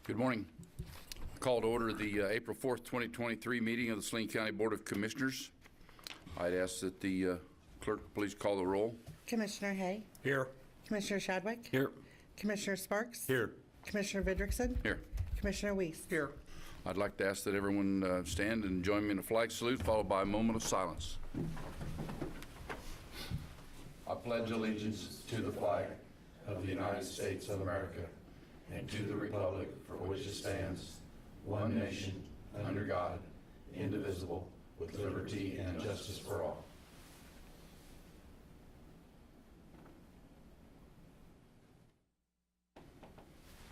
Good morning. Call to order the April 4th, 2023 meeting of the Saline County Board of Commissioners. I'd ask that the clerk please call the roll. Commissioner Hay. Here. Commissioner Shadwick. Here. Commissioner Sparks. Here. Commissioner Vidrickson. Here. Commissioner Weiss. Here. I'd like to ask that everyone stand and join me in a flag salute, followed by a moment of silence. I pledge allegiance to the flag of the United States of America and to the republic for which it stands, one nation, under God, indivisible, with liberty and justice for all.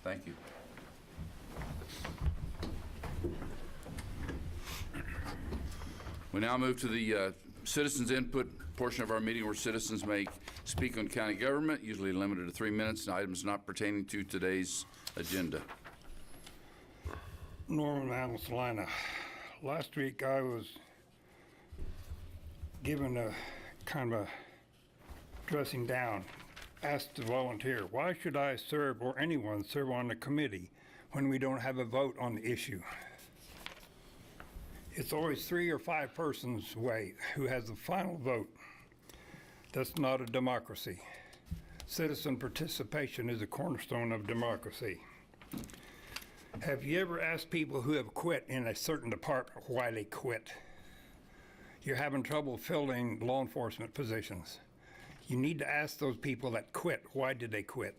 Thank you. We now move to the citizens input portion of our meeting, where citizens may speak on county government, usually limited to 3 minutes, and items not pertaining to today's agenda. Norman Adams, Salina. Last week I was given a kind of a dressing down, asked to volunteer. Why should I serve, or anyone serve, on the committee when we don't have a vote on the issue? It's always 3 or 5 persons way who has the final vote. That's not a democracy. Citizen participation is a cornerstone of democracy. Have you ever asked people who have quit in a certain department why they quit? You're having trouble filling law enforcement positions. You need to ask those people that quit, why did they quit?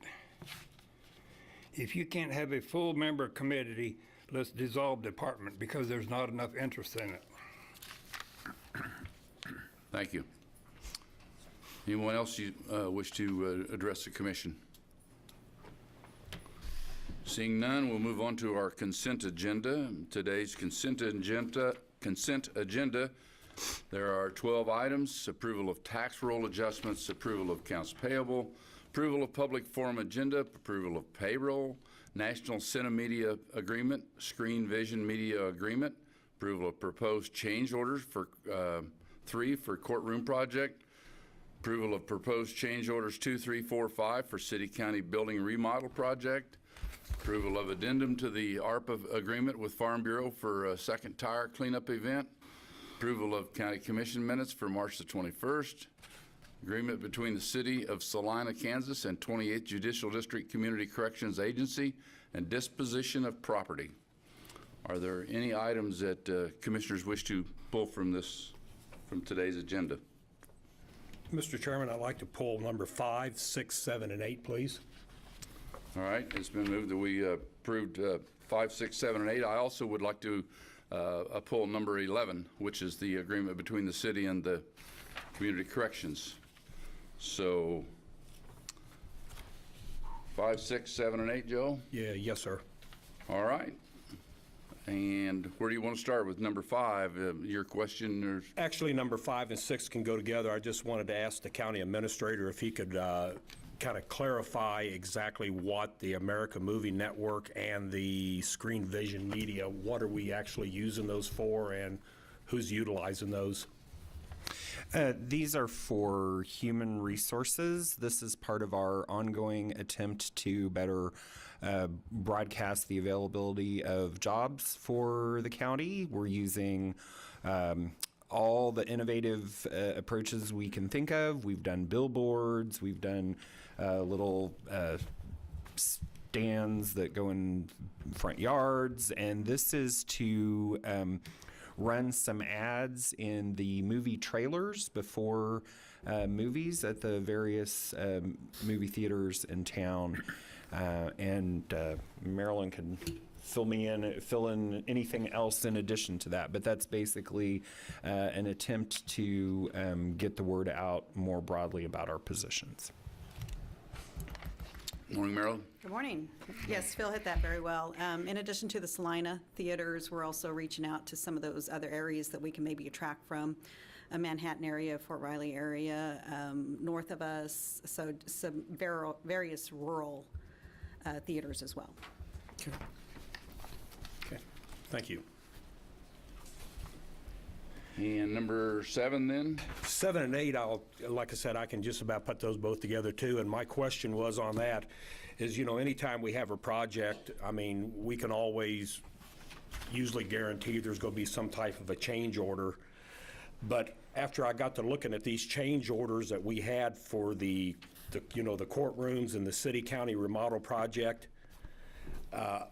If you can't have a full member committee, let's dissolve the department because there's not enough interest in it. Thank you. Anyone else you wish to address the commission? Seeing none, we'll move on to our consent agenda. Today's consent agenda, there are 12 items: approval of tax roll adjustments, approval of accounts payable, approval of public forum agenda, approval of payroll, National Cinemedia Agreement, Screen Vision Media Agreement, approval of proposed change orders for 3 for courtroom project, approval of proposed change orders 2, 3, 4, 5 for City County Building Remodel Project, approval of addendum to the ARPA agreement with Farm Bureau for a second tire cleanup event, approval of County Commission minutes for March the 21st, agreement between the City of Saline, Kansas and 28th Judicial District Community Corrections Agency, and disposition of property. Are there any items that commissioners wish to pull from today's agenda? Mr. Chairman, I'd like to pull number 5, 6, 7, and 8, please. All right, it's been moved that we approved 5, 6, 7, and 8. I also would like to pull number 11, which is the agreement between the city and the community corrections. So 5, 6, 7, and 8, Joe? Yeah, yes, sir. All right. And where do you want to start with number 5? Your question? Or? Actually, number 5 and 6 can go together. I just wanted to ask the county administrator if he could kind of clarify exactly what the America Movie Network and the Screen Vision Media, what are we actually using those for, and who's utilizing those? These are for human resources. This is part of our ongoing attempt to better broadcast the availability of jobs for the county. We're using all the innovative approaches we can think of. We've done billboards, we've done little stands that go in front yards, and this is to run some ads in the movie trailers before movies at the various movie theaters in town. And Marilyn can fill in anything else in addition to that. But that's basically an attempt to get the word out more broadly about our positions. Morning, Marilyn. Good morning. Yes, Phil hit that very well. In addition to the Salina theaters, we're also reaching out to some of those other areas that we can maybe attract from, a Manhattan area, Fort Riley area, north of us, so some various rural theaters as well. Okay. Thank you. And number 7 then? 7 and 8, like I said, I can just about put those both together too. And my question was on that is, anytime we have a project, I mean, we can always usually guarantee there's going to be some type of a change order. But after I got to looking at these change orders that we had for the courtrooms and the city-county remodel project, I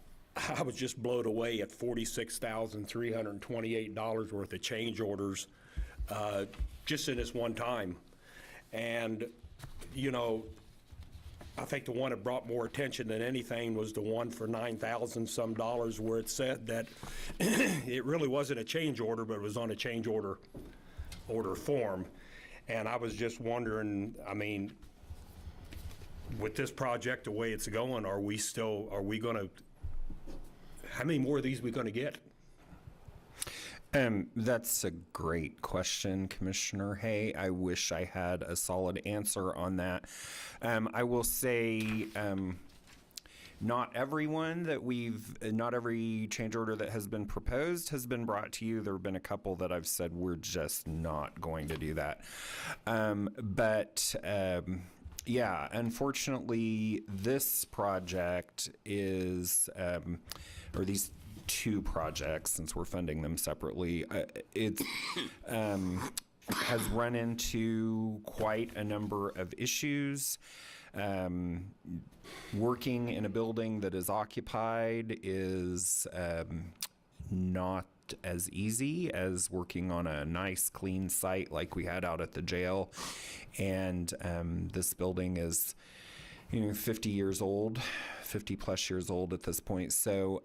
was just blown away at $46,328 worth of change orders just in this one time. And, I think the one that brought more attention than anything was the one for $9,000 some dollars, where it said that it really wasn't a change order, but it was on a change order form. And I was just wondering, I mean, with this project, the way it's going, are we going to, how many more of these are we going to get? That's a great question, Commissioner Hay. I wish I had a solid answer on that. I will say, not every change order that has been proposed has been brought to you. There have been a couple that I've said we're just not going to do that. Yeah, unfortunately, this project is, or these two projects, since we're funding them separately, it has run into quite a number of issues. Working in a building that is occupied is not as easy as working on a nice, clean site like we had out at the jail. And this building is, 50 years old, 50 plus years old at this point. So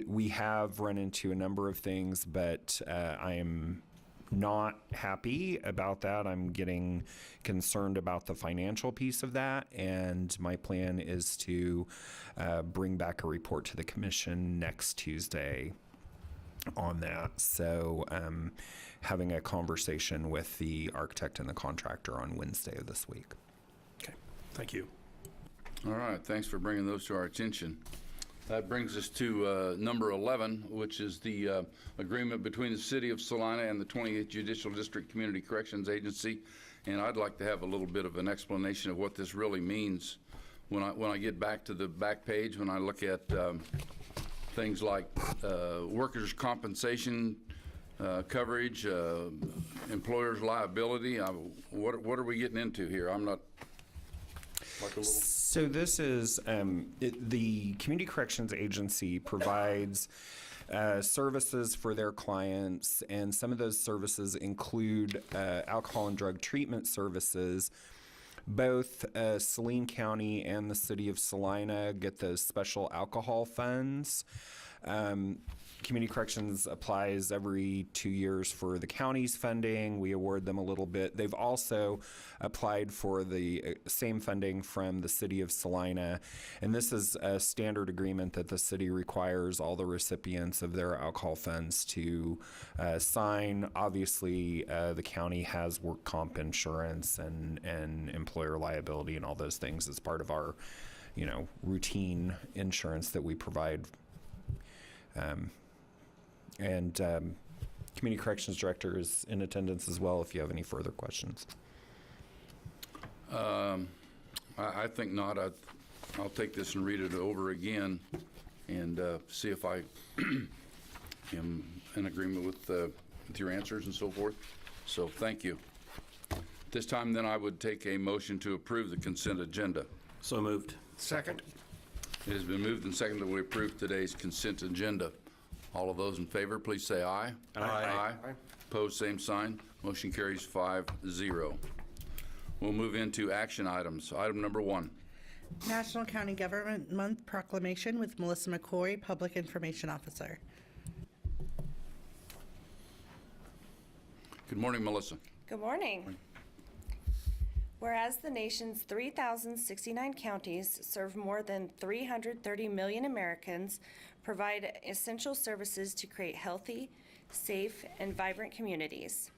we have run into a number of things, but I am not happy about that. I'm getting concerned about the financial piece of that, and my plan is to bring back a report to the commission next Tuesday on that. So having a conversation with the architect and the contractor on Wednesday of this week. Okay, thank you. All right, thanks for bringing those to our attention. That brings us to number 11, which is the agreement between the City of Salina and the 28th Judicial District Community Corrections Agency. And I'd like to have a little bit of an explanation of what this really means. When I get back to the back page, when I look at things like workers' compensation coverage, employers' liability, what are we getting into here? I'm not like a little... So this is, the Community Corrections Agency provides services for their clients, and some of those services include alcohol and drug treatment services. Both Saline County and the City of Salina get those special alcohol funds. Community Corrections applies every 2 years for the county's funding. We award them a little bit. They've also applied for the same funding from the City of Salina. And this is a standard agreement that the city requires all the recipients of their alcohol funds to sign. Obviously, the county has work comp insurance and employer liability and all those things as part of our, routine insurance that we provide. And Community Corrections Director is in attendance as well if you have any further questions. I think not. I'll take this and read it over again and see if I am in agreement with your answers and so forth. So thank you. This time then I would take a motion to approve the consent agenda. So moved. Second. It has been moved and seconded that we approve today's consent agenda. All of those in favor, please say aye. Aye. Opposed, same sign. Motion carries 5-0. We'll move into action items. Item number 1. National County Government Month Proclamation with Melissa McCoy, Public Information Officer. Good morning, Melissa. Good morning. Whereas the nation's 3,069 counties serve more than 330 million Americans, provide essential services to create healthy, safe, and vibrant communities.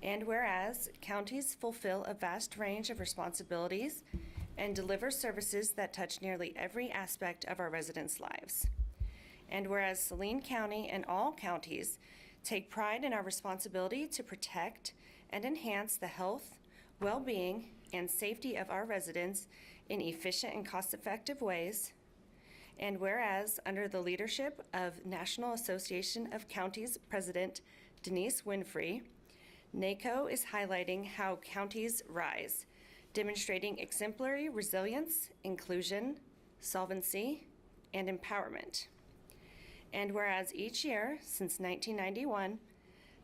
And whereas counties fulfill a vast range of responsibilities and deliver services that touch nearly every aspect of our residents' lives. And whereas Saline County and all counties take pride in our responsibility to protect and enhance the health, well-being, and safety of our residents in efficient and cost-effective ways. And whereas, under the leadership of National Association of Counties President Denise Winfrey, NACO is highlighting how counties rise, demonstrating exemplary resilience, inclusion, solvency, and empowerment. And whereas each year since 1991,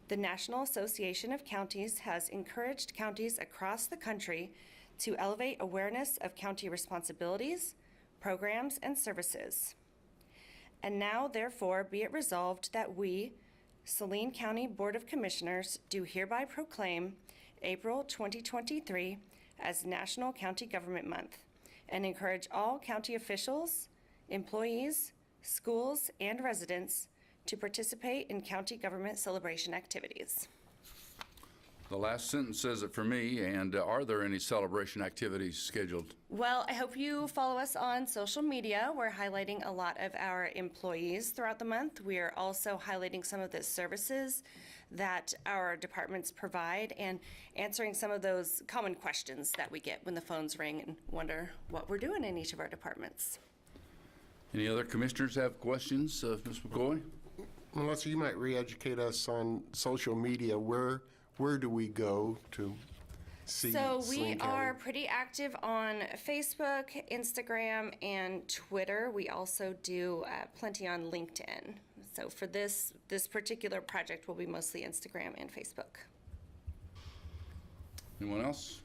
the National Association of Counties has encouraged counties across the country to elevate awareness of county responsibilities, programs, and services. And now, therefore, be it resolved that we, Saline County Board of Commissioners, do hereby proclaim April 2023 as National County Government Month and encourage all county officials, employees, schools, and residents to participate in county government celebration activities. The last sentence says it for me, and are there any celebration activities scheduled? Well, I hope you follow us on social media. We're highlighting a lot of our employees throughout the month. We are also highlighting some of the services that our departments provide and answering some of those common questions that we get when the phones ring and wonder what we're doing in each of our departments. Any other commissioners have questions of Ms. McCoy? Melissa, you might re-educate us on social media. Where do we go to see So we Saline County? are pretty active on Facebook, Instagram, and Twitter. We also do plenty on LinkedIn. So for this particular project will be mostly Instagram and Facebook. Anyone else?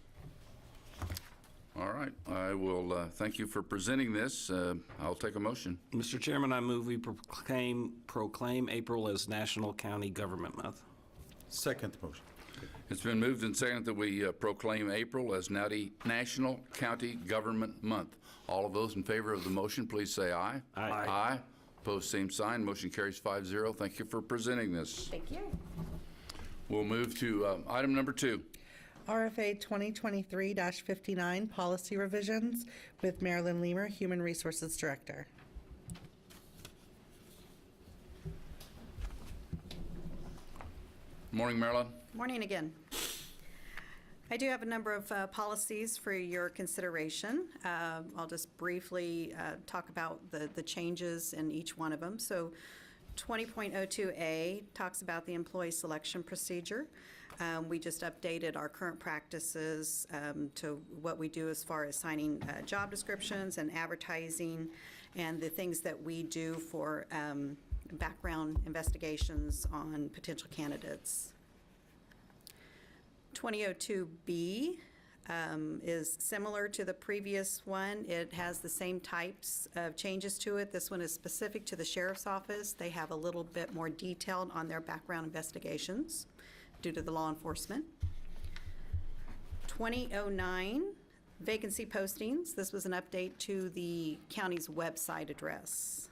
All right, I will thank you for presenting this. I'll take a motion. Mr. Chairman, I move we proclaim April as National County Government Month. Second motion. It's been moved and seconded that we proclaim April as National County Government Month. All of those in favor of the motion, please say aye. Aye. Aye. Opposed, same sign. Motion carries 5-0. Thank you for presenting this. Thank you. We'll move to item number 2. RFA 2023-59 Policy Revisions with Marilyn Leamer, Human Resources Director. Morning, Marilyn. Morning again. I do have a number of policies for your consideration. I'll just briefly talk about the changes in each one of them. So 20.02A talks about the employee selection procedure. We just updated our current practices to what we do as far as signing job descriptions and advertising and the things that we do for background investigations on potential candidates. 20.02B is similar to the previous one. It has the same types of changes to it. This one is specific to the Sheriff's Office. They have a little bit more detailed on their background investigations due to the law enforcement. 20.09, vacancy postings. This was an update to the county's website address.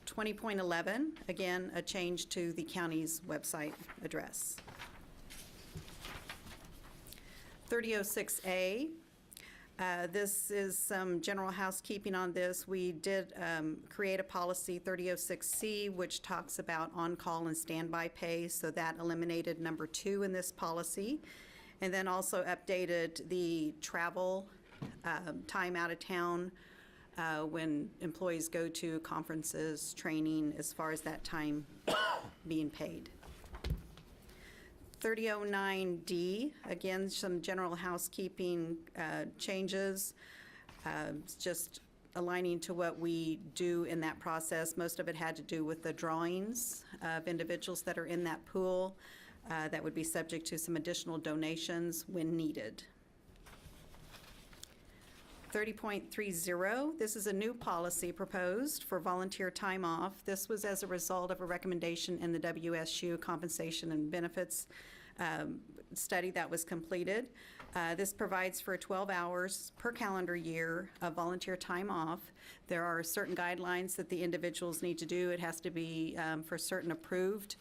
20.11, again, a change to the county's website address. 30.06A, this is some general housekeeping on this. We did create a policy, 30.06C, which talks about on-call and standby pay, so that eliminated number 2 in this policy. And then also updated the travel time out of town when employees go to conferences, training, as far as that time being paid. 30.09D, again, some general housekeeping changes, just aligning to what we do in that process. Most of it had to do with the drawings of individuals that are in that pool that would be subject to some additional donations when needed. 30.30, this is a new policy proposed for volunteer time off. This was as a result of a recommendation in the WSU Compensation and Benefits study that was completed. This provides for 12 hours per calendar year of volunteer time off. There are certain guidelines that the individuals need to do. It has to be for certain approved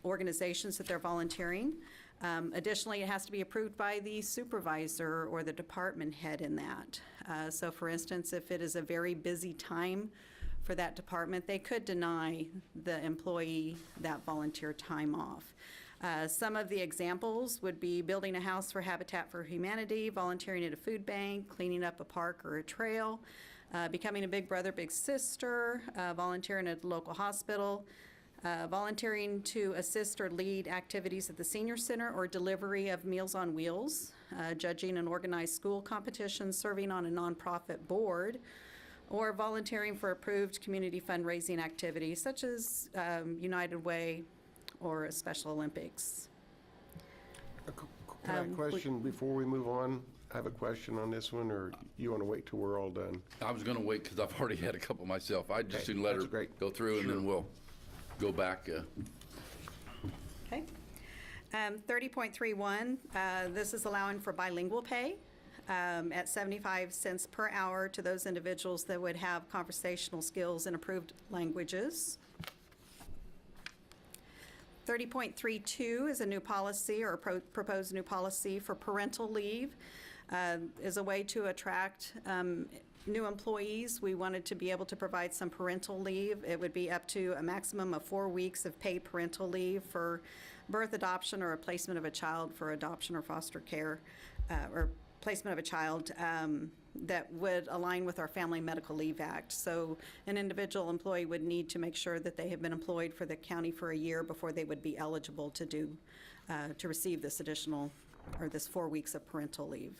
organizations that they're volunteering. Additionally, it has to be approved by the supervisor or the department head in that. So for instance, if it is a very busy time for that department, they could deny the employee that volunteer time off. Some of the examples would be building a house for Habitat for Humanity, volunteering at a food bank, cleaning up a park or a trail, becoming a big brother, big sister, volunteering at the local hospital, volunteering to assist or lead activities at the senior center or delivery of Meals on Wheels, judging an organized school competition, serving on a nonprofit board, or volunteering for approved community fundraising activities such as United Way or a Special Olympics. Can I question before we move on? I have a question on this one, or you want to wait till we're all done? I was going to wait because I've already had a couple myself. I just Okay, soon let her that's great. go through, and then we'll go back. Okay. 30.31, this is allowing for bilingual pay at 75 cents per hour to those individuals that would have conversational skills in approved languages. 30.32 is a new policy or a proposed new policy for parental leave. Is a way to attract new employees. We wanted to be able to provide some parental leave. It would be up to a maximum of 4 weeks of paid parental leave for birth, adoption, or a placement of a child for adoption or foster care, or placement of a child that would align with our Family Medical Leave Act. So an individual employee would need to make sure that they have been employed for the county for a year before they would be eligible to receive this additional, or this 4 weeks of parental leave.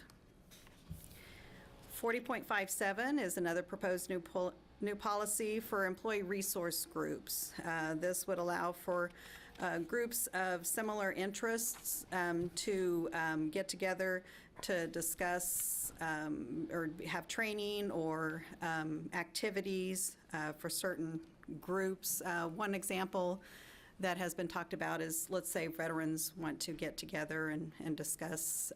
40.57 is another proposed new policy for employee resource groups. This would allow for groups of similar interests to get together to discuss or have training or activities for certain groups. One example that has been talked about is, let's say veterans want to get together and discuss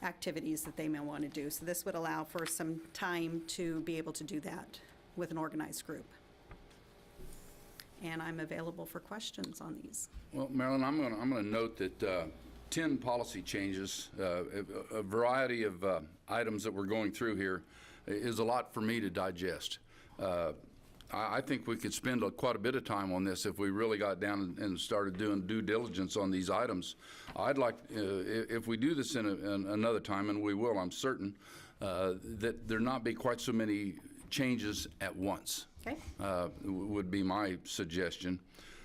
activities that they may want to do. So this would allow for some time to be able to do that with an organized group. And I'm available for questions on these. Well, Marilyn, I'm going to note that 10 policy changes, a variety of items that we're going through here is a lot for me to digest. I think we could spend quite a bit of time on this if we really got down and started doing due diligence on these items. I'd like, if we do this in another time, and we will, I'm certain, that there not be quite so many changes at once. Okay. Would be my suggestion.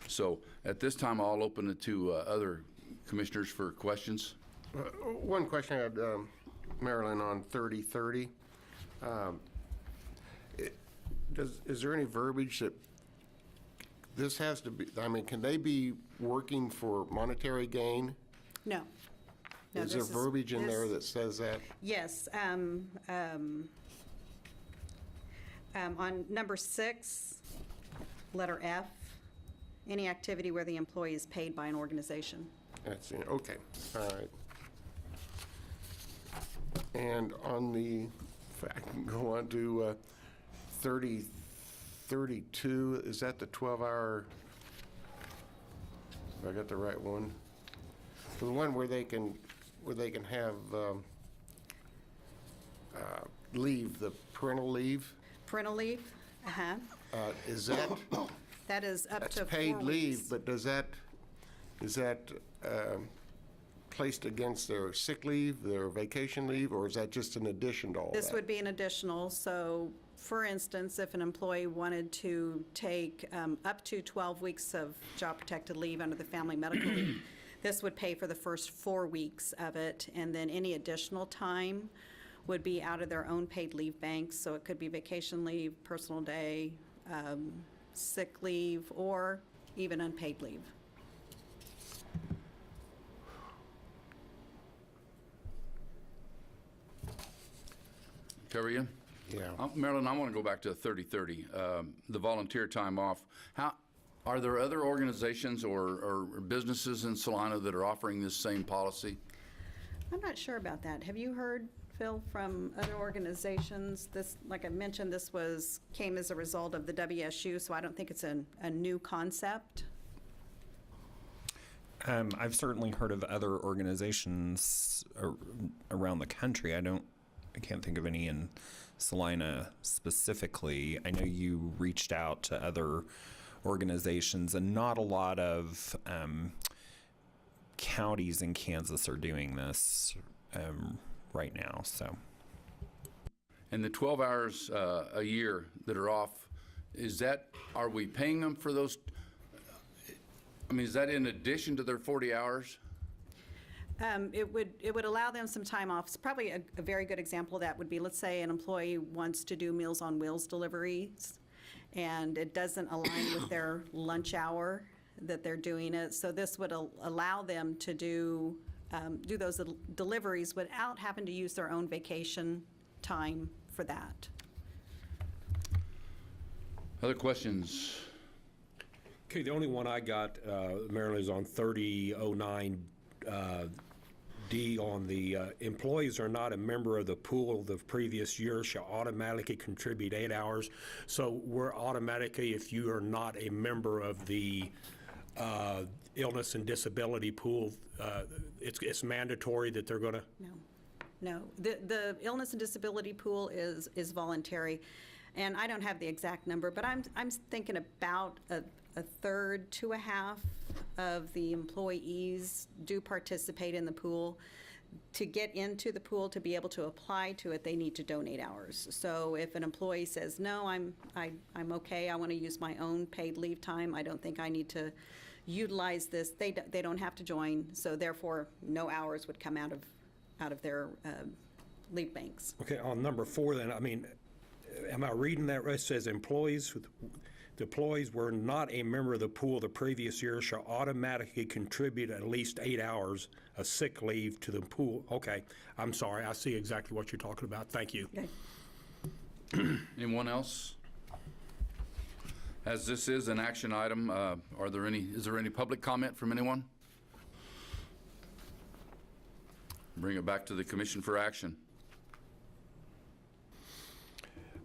So at this time, I'll open it to other commissioners for questions. One question I had, Marilyn, on 3030. Is there any verbiage that this has to be, I mean, can they be working for monetary gain? No. No, Is there this verbiage in there this- that says that? Yes. On number 6, letter F, any activity where the employee is paid by an organization. That's it, okay, all right. And on the, if I can go on to 3032, is that the 12-hour, if I got the right one? The one where they can have leave, the parental leave? Parental leave, Is that, that is up that's to 4 paid weeks. leave, but is that placed against their sick leave, their vacation leave, or is that just an addition to all that? This would be an additional, so for instance, if an employee wanted to take up to 12 weeks of job-protected leave under the Family Medical Leave, this would pay for the first 4 weeks of it, and then any additional time would be out of their own paid leave banks, so it could be vacation leave, personal day, sick leave, or even unpaid leave. Cover you? Yeah. Marilyn, I want to go back to 3030, the volunteer time off. Are there other organizations or businesses in Salina that are offering this same policy? I'm not sure about that. Have you heard, Phil, from other organizations? This, like I mentioned, this came as a result of the WSU, so I don't think it's a new concept. I've certainly heard of other organizations around the country. I don't I can't think of any in Salina specifically. I know you reached out to other organizations, and not a lot of counties in Kansas are doing this right now. So, And the 12 hours a year that are off, are we paying them for those? I mean, is that in addition to their 40 hours? It would allow them some time off. It's probably a very good example of that would be, let's say an employee wants to do Meals on Wheels deliveries, and it doesn't align with their lunch hour that they're doing it. So this would allow them to do those deliveries without having to use their own vacation time for that. Other questions? Okay, the only one I got, Marilyn, is on 3009 D on the employees are not a member of the pool of the previous year shall automatically contribute 8 hours. So we're automatically, if you are not a member of the illness and disability pool, it's mandatory that they're going to? No. The illness and disability pool is voluntary, and I don't have the exact number, but I'm thinking about a third to a half of the employees do participate in the pool. To get into the pool, to be able to apply to it, they need to donate hours. So if an employee says, no, I'm okay, I want to use my own paid leave time, I don't think I need to utilize this, they don't have to join, so therefore no hours would come out of their leave banks. Okay, on number 4 then, I mean, am I reading that right? It says the employees were not a member of the pool the previous year shall automatically contribute at least 8 hours of sick leave to the pool. Okay, I'm sorry, I see exactly what you're talking about. Thank you. Okay. Anyone else? As this is an action item, is there any public comment from anyone? Bring it back to the commission for action.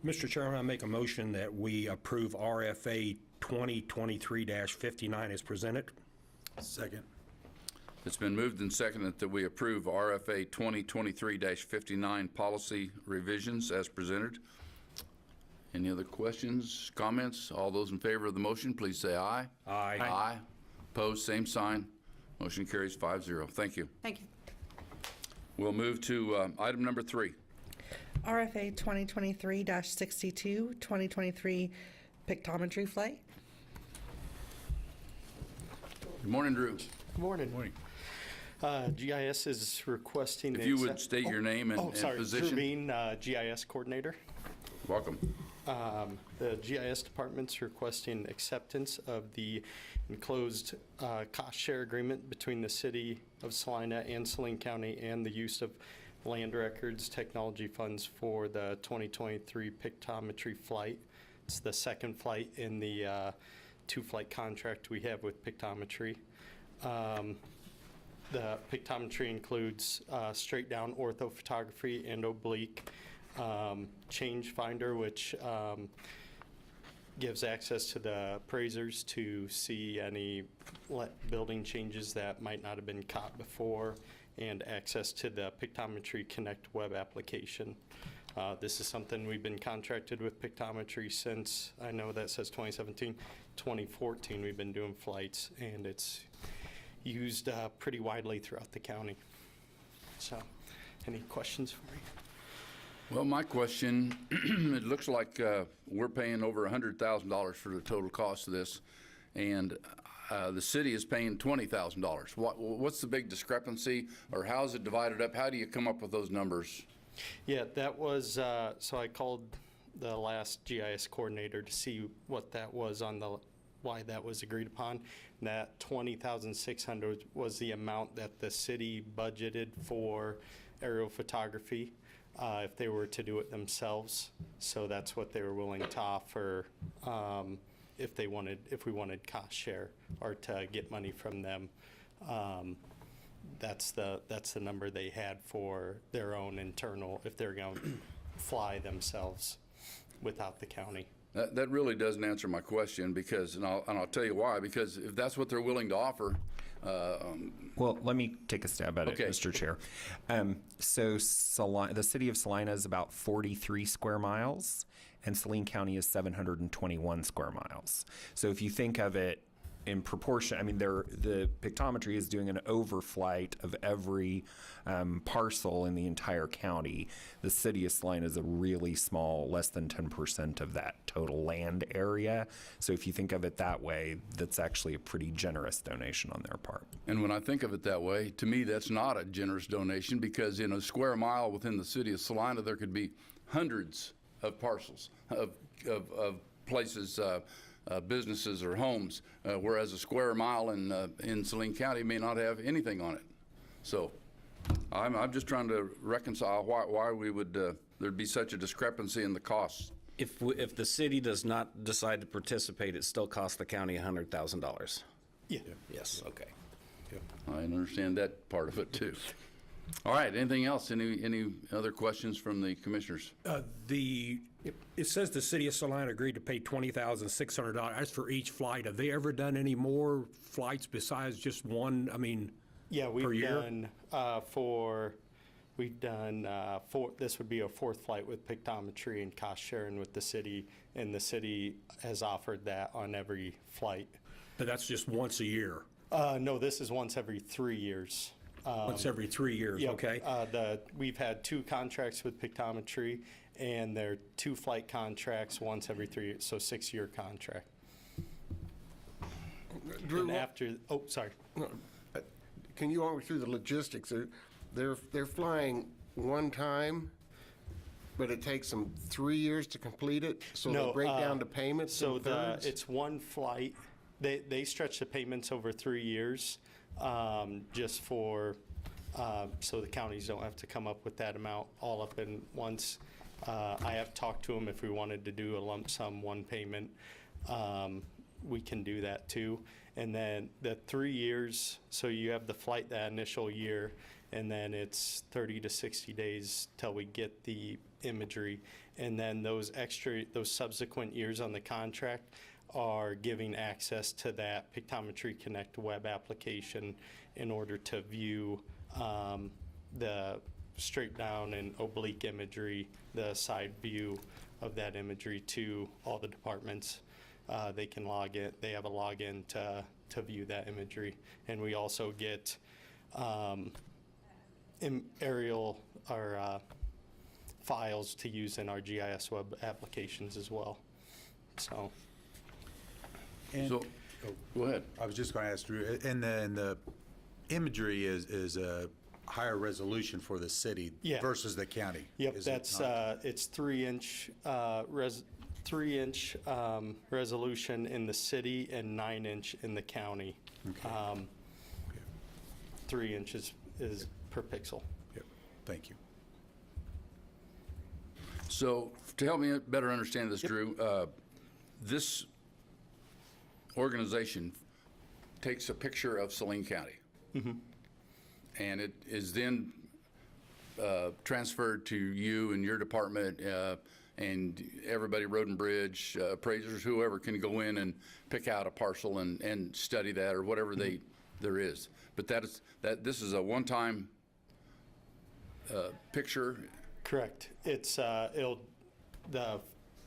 Mr. Chairman, I make a motion that we approve RFA 2023-59 as presented. Second. It's been moved and seconded that we approve RFA 2023-59 policy revisions as presented. Any other questions, comments? All those in favor of the motion, please say aye. Aye. Aye. Opposed, same sign. Motion carries 5-0. Thank you. Thank you. We'll move to item number 3. RFA 2023-62, 2023 Pictometry Flight. Good morning, Drew. Good morning. GIS is requesting... If you would state your name and position. Drew Bean, GIS Coordinator. Welcome. The GIS Department's requesting acceptance of the enclosed cost share agreement between the City of Salina and Saline County and the use of land records technology funds for the 2023 Pictometry Flight. It's the second flight in the 2-flight contract we have with Pictometry. The Pictometry includes straight down orthophotography and oblique change finder, which gives access to the appraisers to see any building changes that might not have been caught before, and access to the Pictometry Connect web application. This is something we've been contracted with Pictometry since, I know that says 2017, 2014 we've been doing flights, and it's used pretty widely throughout the county. So, any questions for me? Well, my question, it looks like we're paying over $100,000 for the total cost of this, and the city is paying $20,000. What's the big discrepancy, or how is it divided up? How do you come up with those numbers? Yeah, that was, so I called the last GIS coordinator to see what that was on why that was agreed upon. That $20,600 was the amount that the city budgeted for aerial photography if they were to do it themselves. So that's what they were willing to offer if we wanted cost share or to get money from them. That's the number they had for their own internal, if they're going to fly themselves without the county. That really doesn't answer my question, because, and I'll tell you why, because if that's what they're willing to offer, Well, let me take a stab at it, Okay. Mr. Chair. So the city of Salina is about 43 square miles, and Saline County is 721 square miles. So if you think of it in proportion, I mean, the Pictometry is doing an overflight of every parcel in the entire county. The city of Salina is a really small, less than 10% of that total land area. So if you think of it that way, that's actually a pretty generous donation on their part. And when I think of it that way, to me, that's not a generous donation, because in a square mile within the city of Salina, there could be hundreds of parcels of places, businesses or homes, whereas a square mile in Saline County may not have anything on it. So I'm just trying to reconcile why we would, there'd be such a discrepancy in the costs. If the city does not decide to participate, it still costs the county $100,000. Yeah. Yes, okay. I understand that part of it too. All right, anything else? Any other questions from the commissioners? It says the city of Saline agreed to pay $20,600. That's for each flight. Have they ever done any more flights besides just one? I mean, Yeah, per we've year? done, this would be a fourth flight with Pictometry and cost sharing with the city, and the city has offered that on every flight. But that's just once a year, No, this is once every 3 years. once every 3 years, Yep. okay? We've had 2 contracts with Pictometry, and they're 2 flight contracts once every 3 years, so 6-year contract. Drew, And after, sorry. can you walk me through the logistics? They're flying one time, but it takes them 3 years to complete it? So they No, break down to payments So in thirds? it's one flight. They stretch the payments over 3 years, just for, so the counties don't have to come up with that amount all up in once. I have talked to them if we wanted to do a lump sum one payment. We can do that too. And then the 3 years, so you have the flight that initial year, and then it's 30 to 60 days till we get the imagery. And then those subsequent years on the contract are giving access to that Pictometry Connect web application in order to view the straight down and oblique imagery, the side view of that imagery to all the departments. They can log in, they have a login to view that imagery. And we also get aerial or files to use in our GIS web applications as well. So. So, go ahead. I was just going to ask Drew, and the imagery is a higher resolution for the city Yeah. versus the county. Yep, is it that's, not? it's 3-inch resolution in the city and 9-inch in the county. Okay. 3 inches is per pixel. Yep. Thank you. So to help me better understand this, Drew, this organization takes a picture of Saline County. And it is then transferred to you and your department, and everybody, Road and Bridge, appraisers, whoever can go in and pick out a parcel and study that or whatever there is. But this is a one-time picture. Correct. It's, the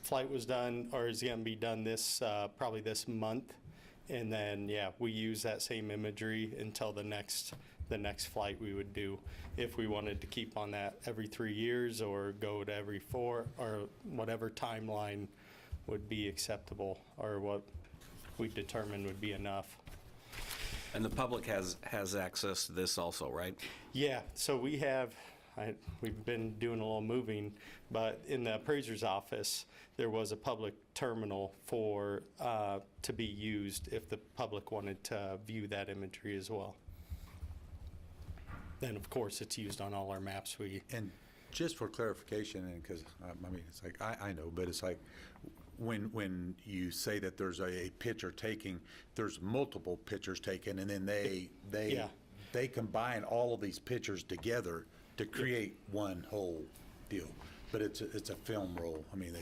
flight was done, or is gonna be done this, probably this month. And then, yeah, we use that same imagery until the next flight we would do. If we wanted to keep on that every 3 years or go to every 4, or whatever timeline would be acceptable, or what we determined would be enough. And the public has access to this also, right? Yeah, so we've been doing a little moving, but in the appraiser's office, there was a public terminal for, to be used if the public wanted to view that imagery as well. Then, of course, it's used on all our maps. And just for clarification, and because, I mean, it's like, I know, but it's like, when you say that there's a picture taking, there's multiple pictures taken, and then they combine all of these pictures together to create one whole deal. But it's a film roll. I mean,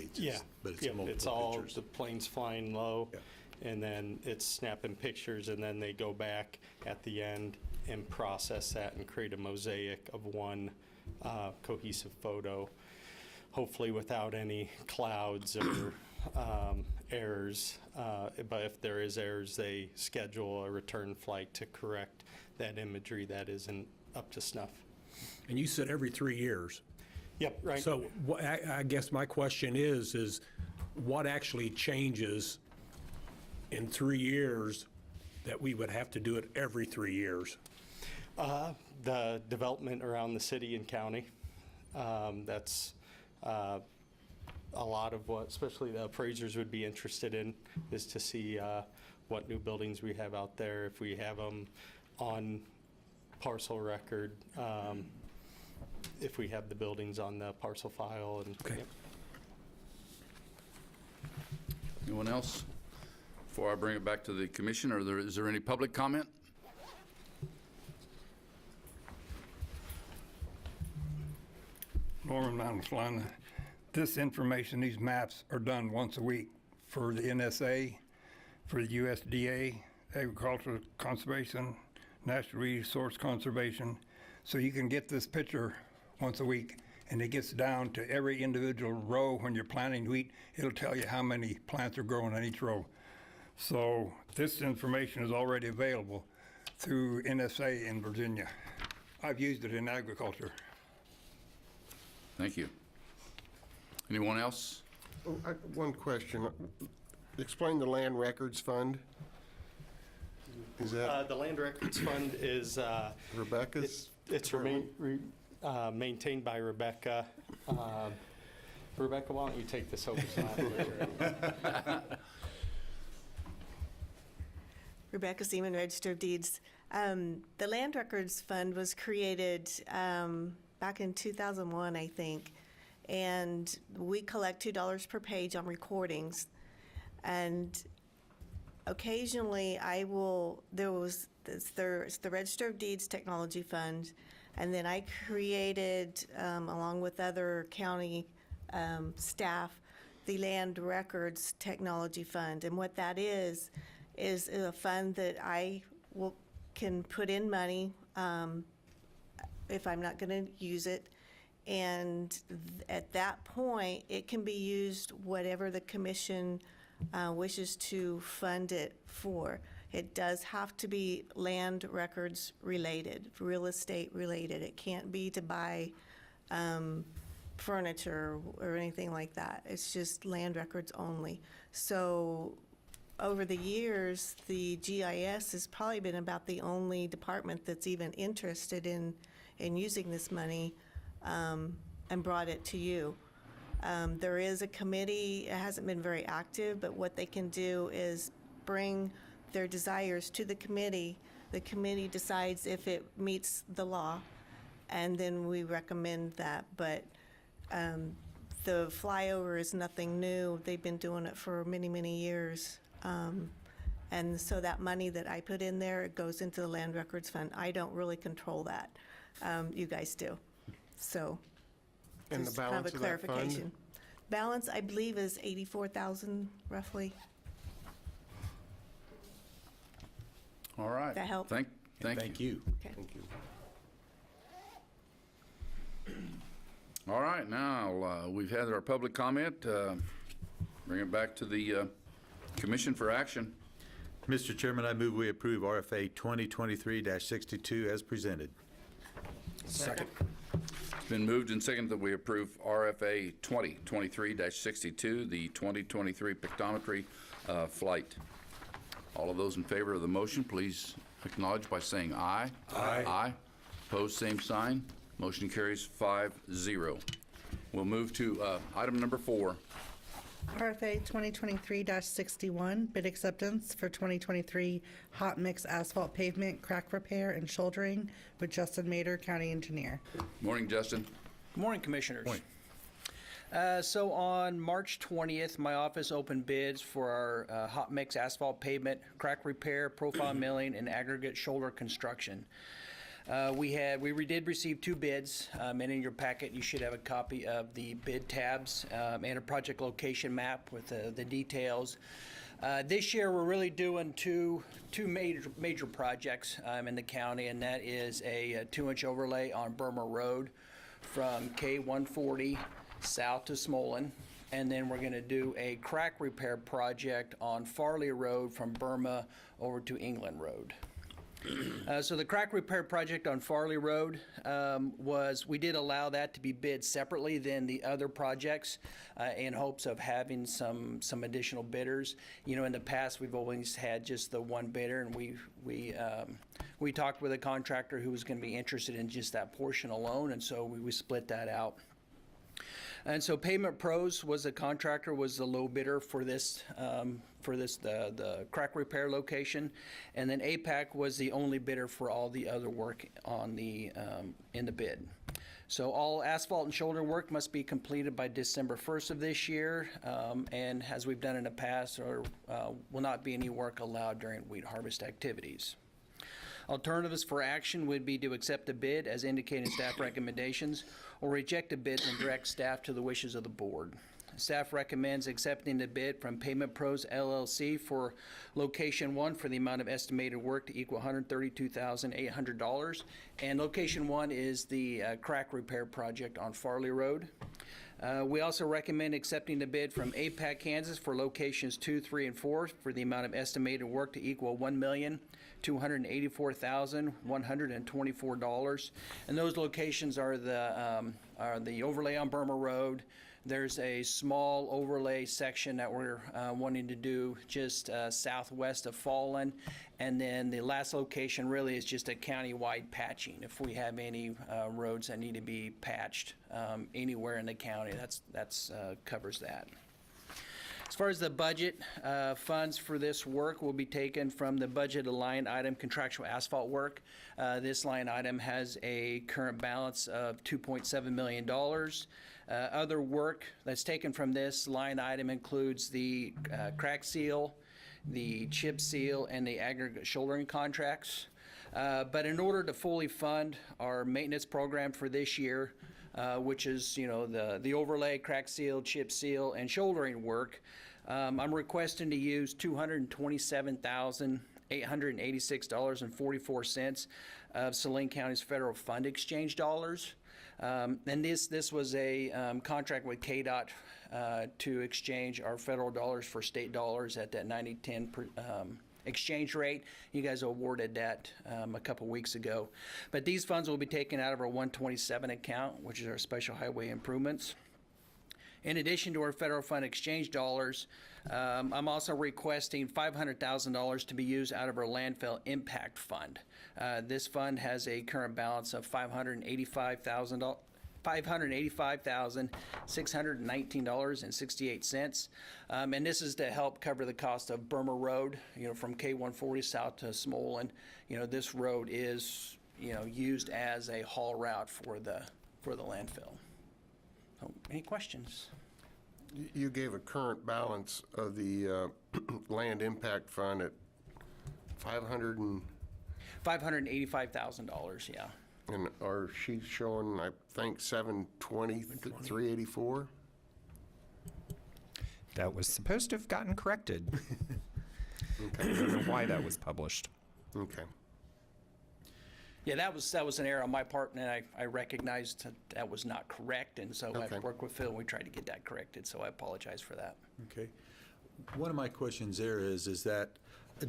but it's multiple It's all pictures. the planes flying low. Yeah. and then it's snapping pictures, and then they go back at the end and process that and create a mosaic of one cohesive photo, hopefully without any clouds or errors. But if there is errors, they schedule a return flight to correct that imagery that isn't up to snuff. And you said every 3 years. Yep, right. So I guess my question is what actually changes in 3 years that we would have to do it every 3 years? The development around the city and county. That's a lot of what, especially the appraisers would be interested in, is to see what new buildings we have out there, if we have them on parcel record, if we have the buildings on the parcel file. And Okay. yep. Anyone else? Before I bring it back to the commission, is there any public comment? Norman Mountain, this information, these maps are done once a week for the NSA, for the USDA, Agricultural Conservation, National Resource Conservation. So you can get this picture once a week, and it gets down to every individual row. When you're planting wheat, it'll tell you how many plants are growing on each row. So this information is already available through NSA in Virginia. I've used it in agriculture. Thank you. Anyone else? Oh, one question. Explain the Land Records Fund. Is that The Land Records Fund is Rebecca's? it's maintained by Rebecca. Rebecca, why don't you take this over? Rebecca Seaman, Register of Deeds. The Land Records Fund was created back in 2001, I think, and we collect $2 per page on recordings. And occasionally there's the Register of Deeds Technology Fund, and then I created, along with other county staff, the Land Records Technology Fund. And what that is a fund that I can put in money if I'm not going to use it. And at that point, it can be used whatever the commission wishes to fund it for. It does have to be land records related, real estate related. It can't be to buy furniture or anything like that. It's just land records only. So over the years, the GIS has probably been about the only department that's even interested in using this money and brought it to you. There is a committee, it hasn't been very active, but what they can do is bring their desires to the committee. The committee decides if it meets the law, and then we recommend that. But the flyover is nothing new. They've been doing it for many, many years. And so that money that I put in there, it goes into the Land Records Fund. I don't really control that. You guys do. So And the just kind balance a of that fund? clarification. Balance, I believe, is 84,000 roughly. All right. That help? Thank you. Okay. All right, now, we've had our public comment. Bring it back to the commission for action. Mr. Chairman, I move we approve RFA 2023-62 as presented. Second. It's been moved and seconded that we approve RFA 2023-62, the 2023 Pictometry Flight. All of those in favor of the motion, please acknowledge by saying aye. Aye. Aye. Opposed, same sign. Motion carries 5-0. We'll move to item number 4. RFA 2023-61, bid acceptance for 2023 hot mix asphalt pavement crack repair and shouldering with Justin Mader, County Engineer. Morning, Justin. Good morning, Commissioners. Morning. So on March 20th, my office opened bids for our hot mix asphalt pavement, crack repair, profile milling, and aggregate shoulder construction. We did receive 2 bids, and in your packet you should have a copy of the bid tabs and a project location map with the details. This year, we're really doing two major projects in the county, and that is a 2-inch overlay on Burma Road from K-140 south to Smolin, and then we're going to do a crack repair project on Farley Road from Burma over to England Road. So the crack repair project on Farley Road we did allow that to be bid separately than the other projects in hopes of having some additional bidders. You know, in the past, we've always had just the one bidder, and we talked with a contractor who was going to be interested in just that portion alone, and so we split that out. And so Pavement Pros was the contractor, was the low bidder for this, the crack repair location. And then APAC was the only bidder for all the other work on in the bid. So all asphalt and shoulder work must be completed by December 1st of this year. And as we've done in the past, will not be any work allowed during weed harvest activities. Alternatives for action would be to accept a bid as indicated in staff recommendations, or reject a bid and direct staff to the wishes of the board. Staff recommends accepting the bid from Pavement Pros LLC for location 1 for the amount of estimated work to equal $132,800. And location 1 is the crack repair project on Farley Road. We also recommend accepting the bid from APAC Kansas for locations 2, 3, and 4 for the amount of estimated work to equal $1,284,124. And those locations are the overlay on Burma Road. There's a small overlay section that we're wanting to do just southwest of Fallon. And then the last location really is just a county-wide patching. If we have any roads that need to be patched anywhere in the county, that's covers that. As far as the budget, funds for this work will be taken from the budget line item contractual asphalt work. This line item has a current balance of $2.7 million. Other work that's taken from this line item includes the crack seal, the chip seal, and the aggregate shouldering contracts. But in order to fully fund our maintenance program for this year, which is, you know, the overlay, crack seal, chip seal, and shouldering work, I'm requesting to use $227,886.44 of Saline County's federal fund exchange dollars. And this was a contract with KDOT to exchange our federal dollars for state dollars at that 90-10 exchange rate. You guys awarded that a couple weeks ago. But these funds will be taken out of our 127 account, which is our special highway improvements. In addition to our federal fund exchange dollars, I'm also requesting $500,000 to be used out of our landfill impact fund. This fund has a current balance of $585,619.68. And this is to help cover the cost of Burma Road, you know, from K-140 south to Smolin. You know, this road is, you know, used as a haul route for the landfill. So, any questions? You gave a current balance of the land impact fund at $585,000, yeah. And our sheet's showing, I think, 720, 384? That was supposed to have gotten corrected. I don't know why that was published. Okay. Yeah, that was an error on my part, and I recognized that was not correct, and so Okay. I worked with Phil, and we tried to get that corrected, so I apologize for that. Okay. One of my questions there is that,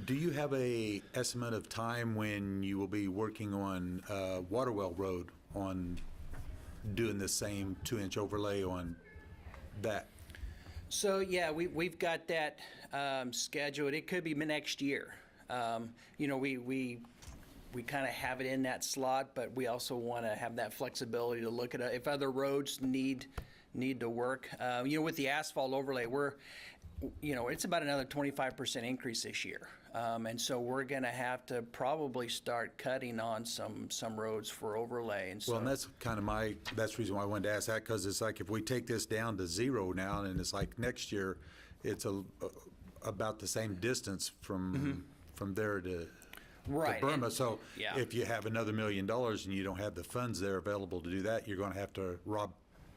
do you have a estimate of time when you will be working on Waterwell Road on doing the same 2-inch overlay on that? So, yeah, we've got that scheduled. It could be next year. You know, we kind of have it in that slot, but we also want to have that flexibility to look at if other roads need to work. You know, with the asphalt overlay, it's about another 25% increase this year. And so we're going to have to probably start cutting on some roads for overlay. And so, Well, and that's kind of that's the reason why I wanted to ask that, because it's like if we take this down to 0 now, and it's like next year, it's about the same distance from there to right, Burma. and- So yeah. if you have another $1 million and you don't have the funds there available to do that, you're going to have to rob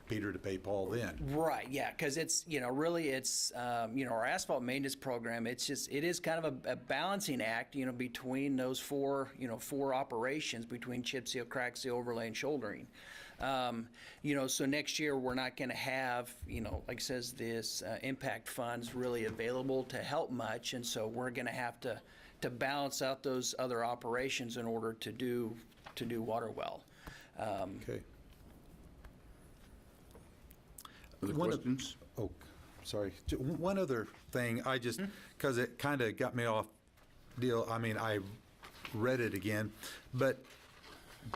Peter to pay Paul then. Right, yeah, because it's, really it's, our asphalt maintenance program, it is kind of a balancing act, between those four operations, between chip seal, crack seal, overlay, and shouldering. So next year, we're not going to have, like it says, this impact funds really available to help much, and so we're going to have to balance out those other operations in order to do water well. Okay. Other One of- questions? Oh, sorry. One other thing, I just, because it kind of got me off deal, I mean, I read it again, but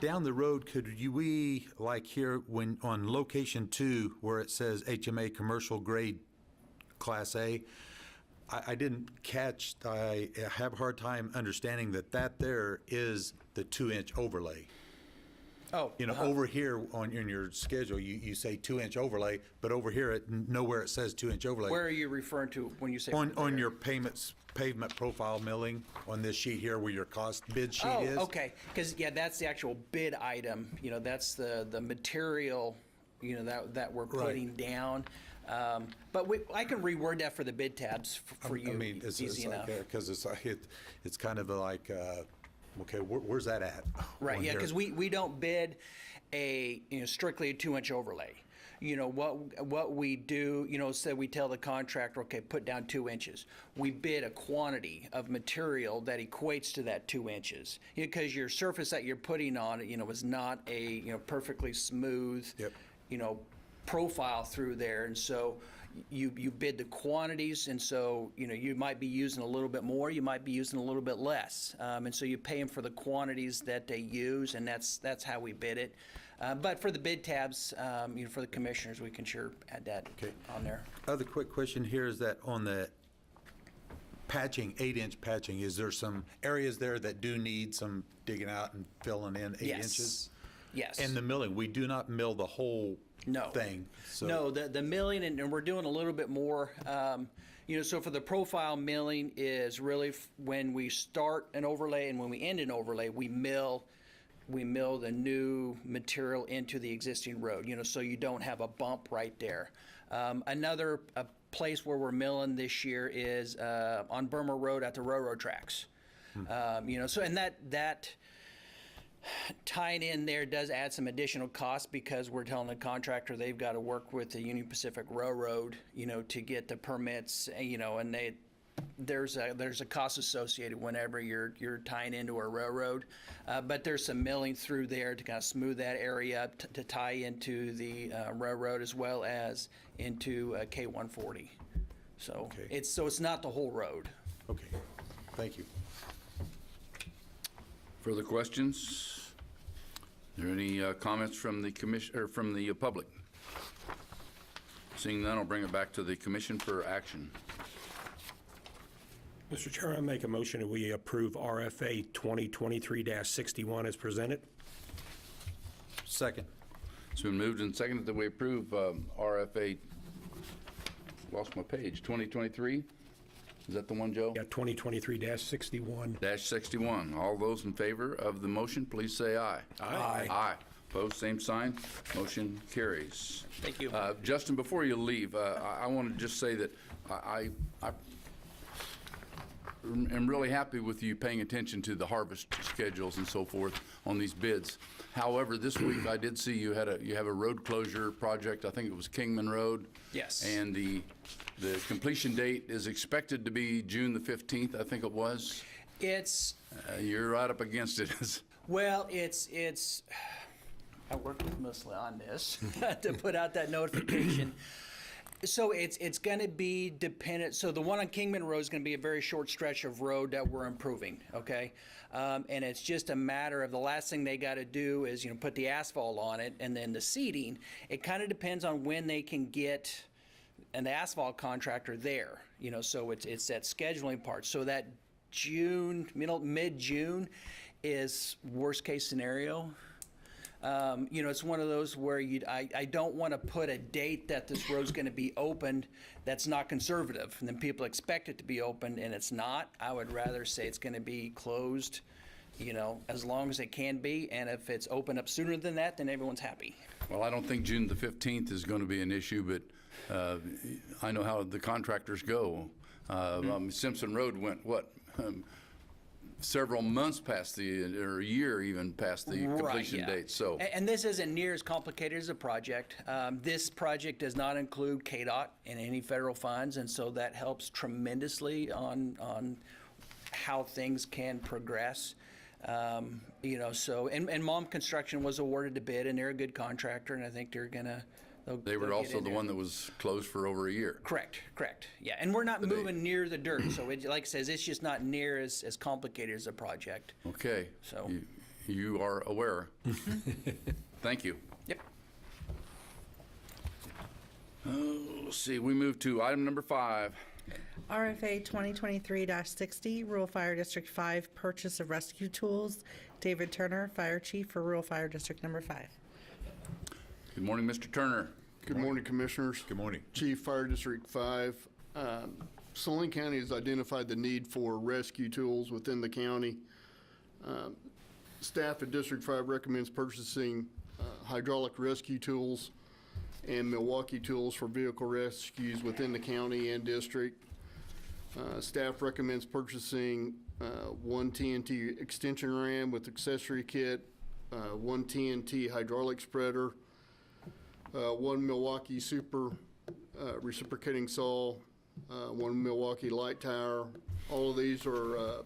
down the road, we, like here, when, on location 2, where it says HMA commercial grade Class A, I didn't catch, I have a hard time understanding that there is the 2-inch overlay. Oh. Over here in your schedule, you say 2-inch overlay, but over here, nowhere it says 2-inch overlay. Where are you referring to when you say? On your pavement profile milling, on this sheet here where your cost bid sheet is. Oh, okay, because, that's the actual bid item, that's the material, that we're putting down. But I can reword that for the bid tabs for you, I mean, it's easy enough. because it's kind of like, okay, where's that at? Right, on yeah, here? because we don't bid strictly a 2-inch overlay. What we do, say we tell the contractor, okay, put down 2 inches. We bid a quantity of material that equates to that 2 inches. Because your surface that you're putting on it, is not a, perfectly smooth, Yep. profile through there. And so you bid the quantities, and so, you might be using a little bit more, you might be using a little bit less. And so you pay them for the quantities that they use, and that's how we bid it. But for the bid tabs, for the commissioners, we can sure add that on there. Other quick question here is that on the patching, 8-inch patching, is there some areas there that do need some digging out and filling in 8 inches? Yes. And the milling, we do not mill the whole thing. So. No, the milling, and we're doing a little bit more. So for the profile milling is really when we start an overlay and when we end an overlay, we mill the new material into the existing road, so you don't have a bump right there. Another place where we're milling this year is on Burma Road at the railroad tracks. So and that tying in there does add some additional costs because we're telling the contractor they've got to work with the Union Pacific Railroad, to get the permits, and there's a cost associated whenever you're tying into a railroad, but there's some milling through there to kind of smooth that area up to tie into the railroad as well as into K140. So it's not the whole road. Okay, thank you. Further questions? Are there any comments from the commission or from the public? Seeing none, I'll bring it back to the commission for action. Mr. Chair, I make a motion that we approve RFA 2023-61 as presented. Second. It's been moved and seconded that we approve RFA, lost my page, 2023? Is that the one, Joe? Yeah, 2023-61. -61. All those in favor of the motion, please say aye. Aye. Aye. Opposed, same sign. Motion carries. Thank you. Justin, before you leave, I want to just say that I am really happy with you paying attention to the harvest schedules and so forth on these bids. However, this week I did see you have a road closure project. I think it was Kingman Road. Yes. And the completion date is expected to be June the 15th, I think it was. It's You're right up against it. Well, it's. I worked with Muslim on this to put out that notification. So it's going to be dependent. So the one on Kingman Road is going to be a very short stretch of road that we're improving. Okay, and it's just a matter of the last thing they got to do is put the asphalt on it, and then the seeding. It kind of depends on when they can get an asphalt contractor there. So it's that scheduling part. So that mid-June is worst case scenario. It's one of those where I don't want to put a date that this road's going to be opened that's not conservative, and then people expect it to be opened and it's not. I would rather say it's going to be closed as long as it can be. And if it's open up sooner than that, then everyone's happy. Well, I don't think June the 15th is going to be an issue, but I know how the contractors go. Simpson Road went, several months past or a year even past the completion date, so. And this isn't near as complicated as a project. This project does not include KDOT and any federal funds, and so that helps tremendously on how things can progress. And Mom Construction was awarded the bid, and they're a good contractor, and I think they'll They were get also in the there. one that was closed for over a year. Correct. Yeah, and we're not moving near the dirt, so like it says, it's just not near as complicated as a project. Okay. So- You are aware. Thank you. Yep. Let's see, we move to item number 5. RFA 2023-60, Rural Fire District 5, purchase of rescue tools. David Turner, Fire Chief for Rural Fire District Number 5. Good morning, Mr. Turner. Good morning, Commissioners. Good morning. Chief, Fire District 5. Saline County has identified the need for rescue tools within the county. Staff at District 5 recommends purchasing hydraulic rescue tools and Milwaukee tools for vehicle rescues within the county and district. Staff recommends purchasing one TNT extension ram with accessory kit, one TNT hydraulic spreader, one Milwaukee super reciprocating saw, one Milwaukee light tower. All of these are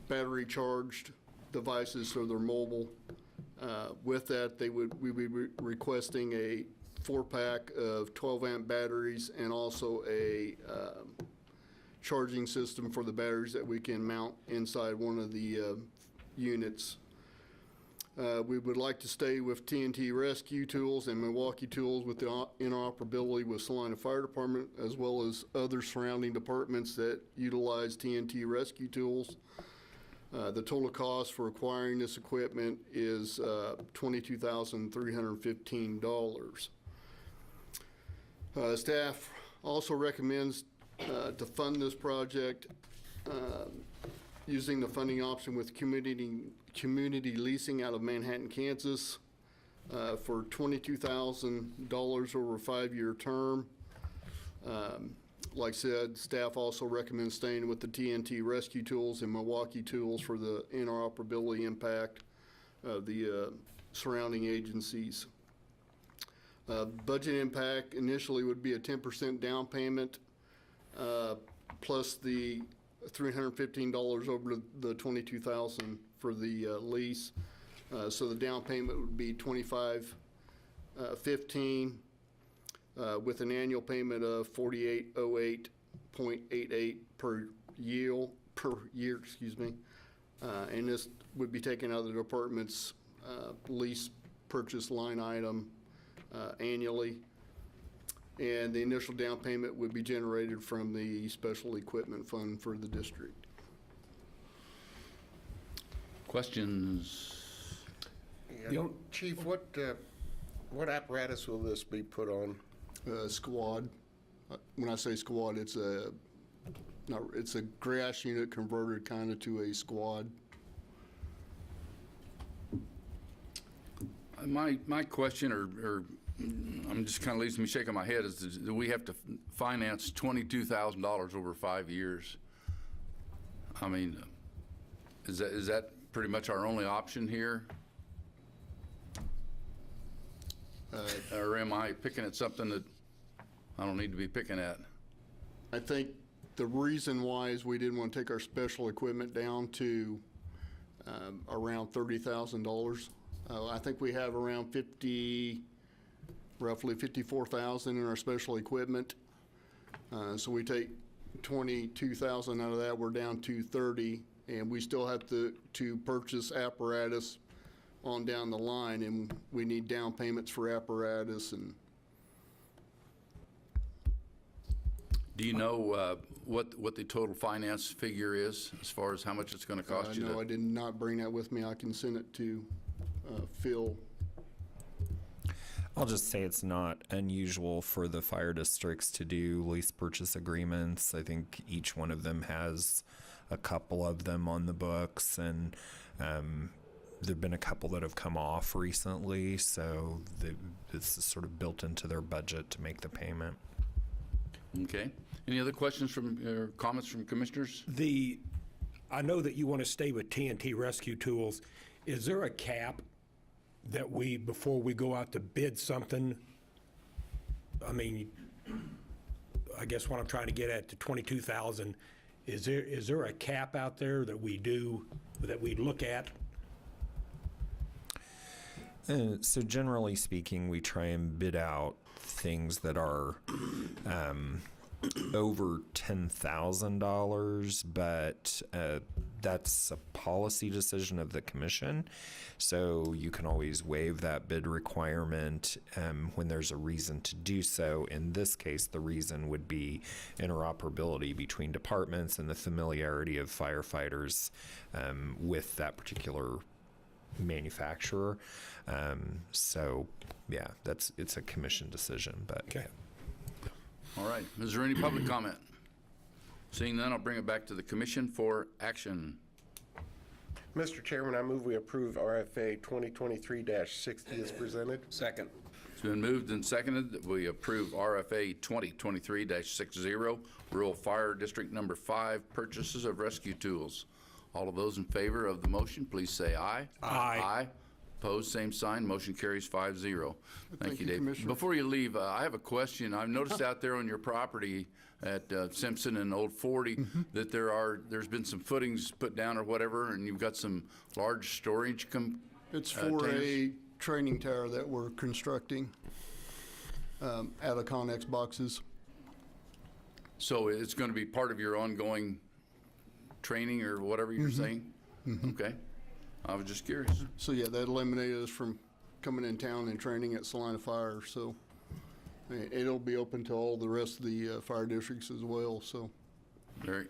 battery charged devices, so they're mobile. With that, we would be requesting a 4-pack of 12-amp batteries and also a charging system for the batteries that we can mount inside one of the units. We would like to stay with TNT rescue tools and Milwaukee tools with the interoperability with Saline Fire Department, as well as other surrounding departments that utilize TNT rescue tools. The total cost for acquiring this equipment is $22,315. Staff also recommends to fund this project using the funding option with community leasing out of Manhattan, Kansas, for $22,000 over a 5-year term. Like I said, staff also recommends staying with the TNT rescue tools and Milwaukee tools for the interoperability impact of the surrounding agencies. Budget impact initially would be a 10% down payment plus the $315 over the $22,000 for the lease. So the down payment would be $25,515 with an annual payment of $4808.88 per year. And this would be taken out of the department's lease purchase line item annually. And the initial down payment would be generated from the special equipment fund for the district. Questions? Chief, what apparatus will this be put on? Squad. When I say squad, it's a grass unit converted kind of to a squad. My question, or I'm just kind of leaves me shaking my head, is do we have to finance $22,000 over 5 years? I mean, is that pretty much our only option here? Or am I picking at something that I don't need to be picking at? I think the reason why is we didn't want to take our special equipment down to around $30,000. I think we have around roughly 54,000 in our special equipment. So we take 22,000 out of that, we're down to 30, and we still have to purchase apparatus on down the line, and we need down payments for apparatus. And do you know what the total finance figure is as far as how much it's going to cost you? No, I did not bring that with me. I can send it to Phil. I'll just say it's not unusual for the fire districts to do lease purchase agreements. I think each one of them has a couple of them on the books, and there've been a couple that have come off recently, so this is sort of built into their budget to make the payment. Okay. Any other questions or comments from commissioners? I know that you want to stay with TNT Rescue Tools. Is there a cap that before we go out to bid something, I mean, I guess what I'm trying to get at, to 22,000, is there a cap out there that we look at? So generally speaking, we try and bid out things that are over $10,000, but that's a policy decision of the commission. So you can always waive that bid requirement when there's a reason to do so. In this case, the reason would be interoperability between departments and the familiarity of firefighters with that particular manufacturer. So yeah, it's a commission decision, but Okay. All right. Is there any public comment? Seeing none, I'll bring it back to the commission for action. Mr. Chairman, I move we approve RFA 2023-60 as presented. Second. It's been moved and seconded that we approve RFA 2023-60, Rural Fire District Number 5, purchases of rescue tools. All of those in favor of the motion, please say aye. Aye. Aye. Opposed, same sign. Motion carries 5-0. Thank you, Dave. Commissioner. Before you leave, I have a question. I've noticed out there on your property at Simpson and Old 40 that there's been some footings put down or whatever, and you've got some large storage It's for a training tower that we're constructing out of Connex boxes. So it's going to be part of your ongoing training or whatever you're saying? Okay. I was just curious. So yeah, that eliminated us from coming in town and training at Saline Fire, so it'll be open to all the rest of the fire districts as well, so Very,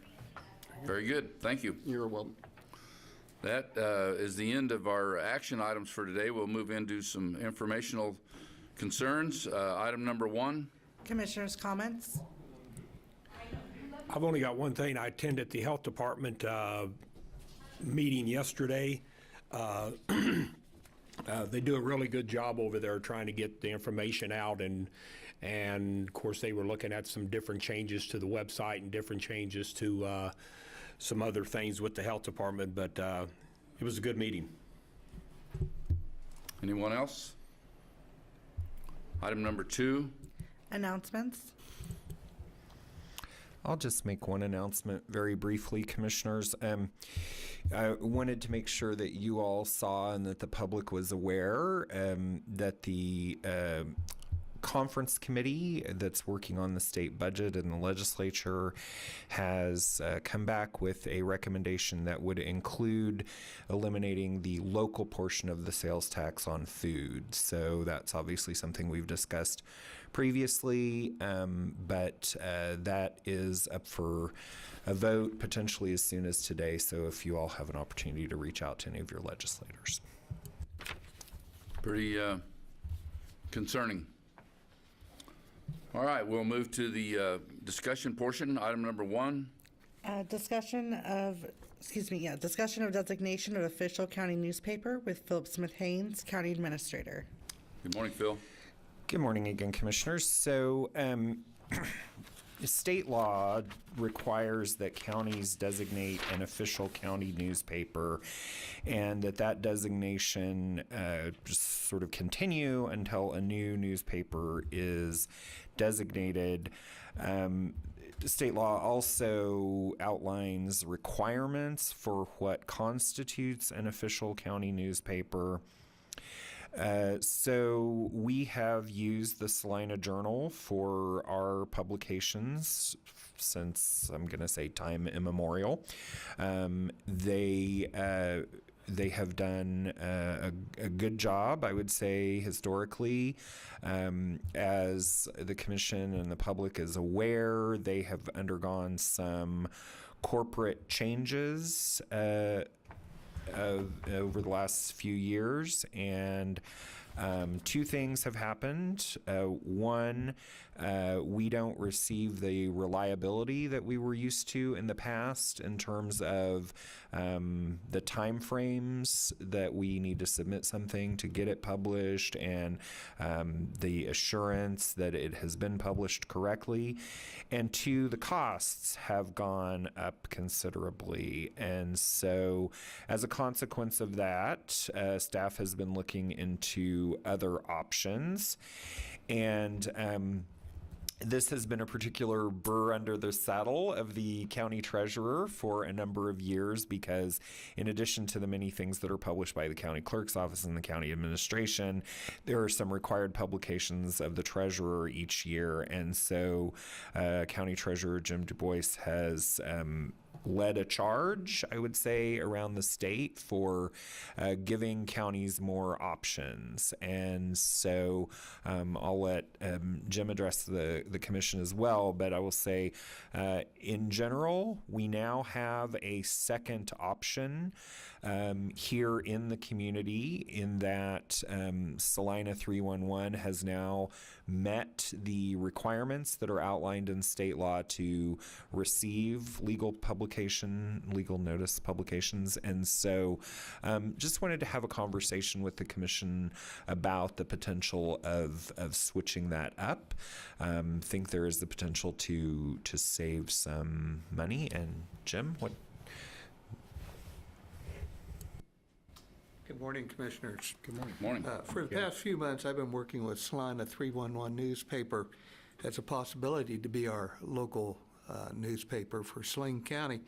very good. Thank you. you're welcome. That is the end of our action items for today. We'll move into some informational concerns. Item number 1. Commissioners' comments? I've only got one thing. I attended the health department meeting yesterday. They do a really good job over there trying to get the information out, and of course they were looking at some different changes to the website and different changes to some other things with the health department, but it was a good meeting. Anyone else? Item number 2. Announcements? I'll just make one announcement very briefly, Commissioners. I wanted to make sure that you all saw and that the public was aware that the conference committee that's working on the state budget in the legislature has come back with a recommendation that would include eliminating the local portion of the sales tax on food. So that's obviously something we've discussed previously, but that is up for a vote potentially as soon as today. So if you all have an opportunity to reach out to any of your legislators. Pretty concerning. All right, we'll move to the discussion portion. Item number 1. Discussion of designation of official county newspaper with Philip Smith Haynes, County Administrator. Good morning, Phil. Good morning again, Commissioners. So state law requires that counties designate an official county newspaper, and that designation just sort of continue until a new newspaper is designated. State law also outlines requirements for what constitutes an official county newspaper. So we have used the Salina Journal for our publications since, I'm going to say, time immemorial. They have done a good job, I would say, historically. As the commission and the public is aware, they have undergone some corporate changes over the last few years, and Two things have happened. One, we don't receive the reliability that we were used to in the past in terms of the time frames that we need to submit something to get it published, and the assurance that it has been published correctly. And two, the costs have gone up considerably. And so as a consequence of that, staff has been looking into other options. And this has been a particular burr under the saddle of the county treasurer for a number of years, because in addition to the many things that are published by the county clerk's office and the county administration, there are some required publications of the treasurer each year. And so County Treasurer Jim Du Bois has led a charge, I would say, around the state for giving counties more options. And so I'll let Jim address the commission as well, but I will say in general, we now have a second option here in the community, in that Saline 311 has now met the requirements that are outlined in state law to receive legal notice publications. And so just wanted to have a conversation with the commission about the potential of switching that up. Think there is the potential to save some money. And Jim, what? Good morning, Commissioners. Good morning. Morning. For the past few months, I've been working with Saline 311 newspaper as a possibility to be our local newspaper for Saline County.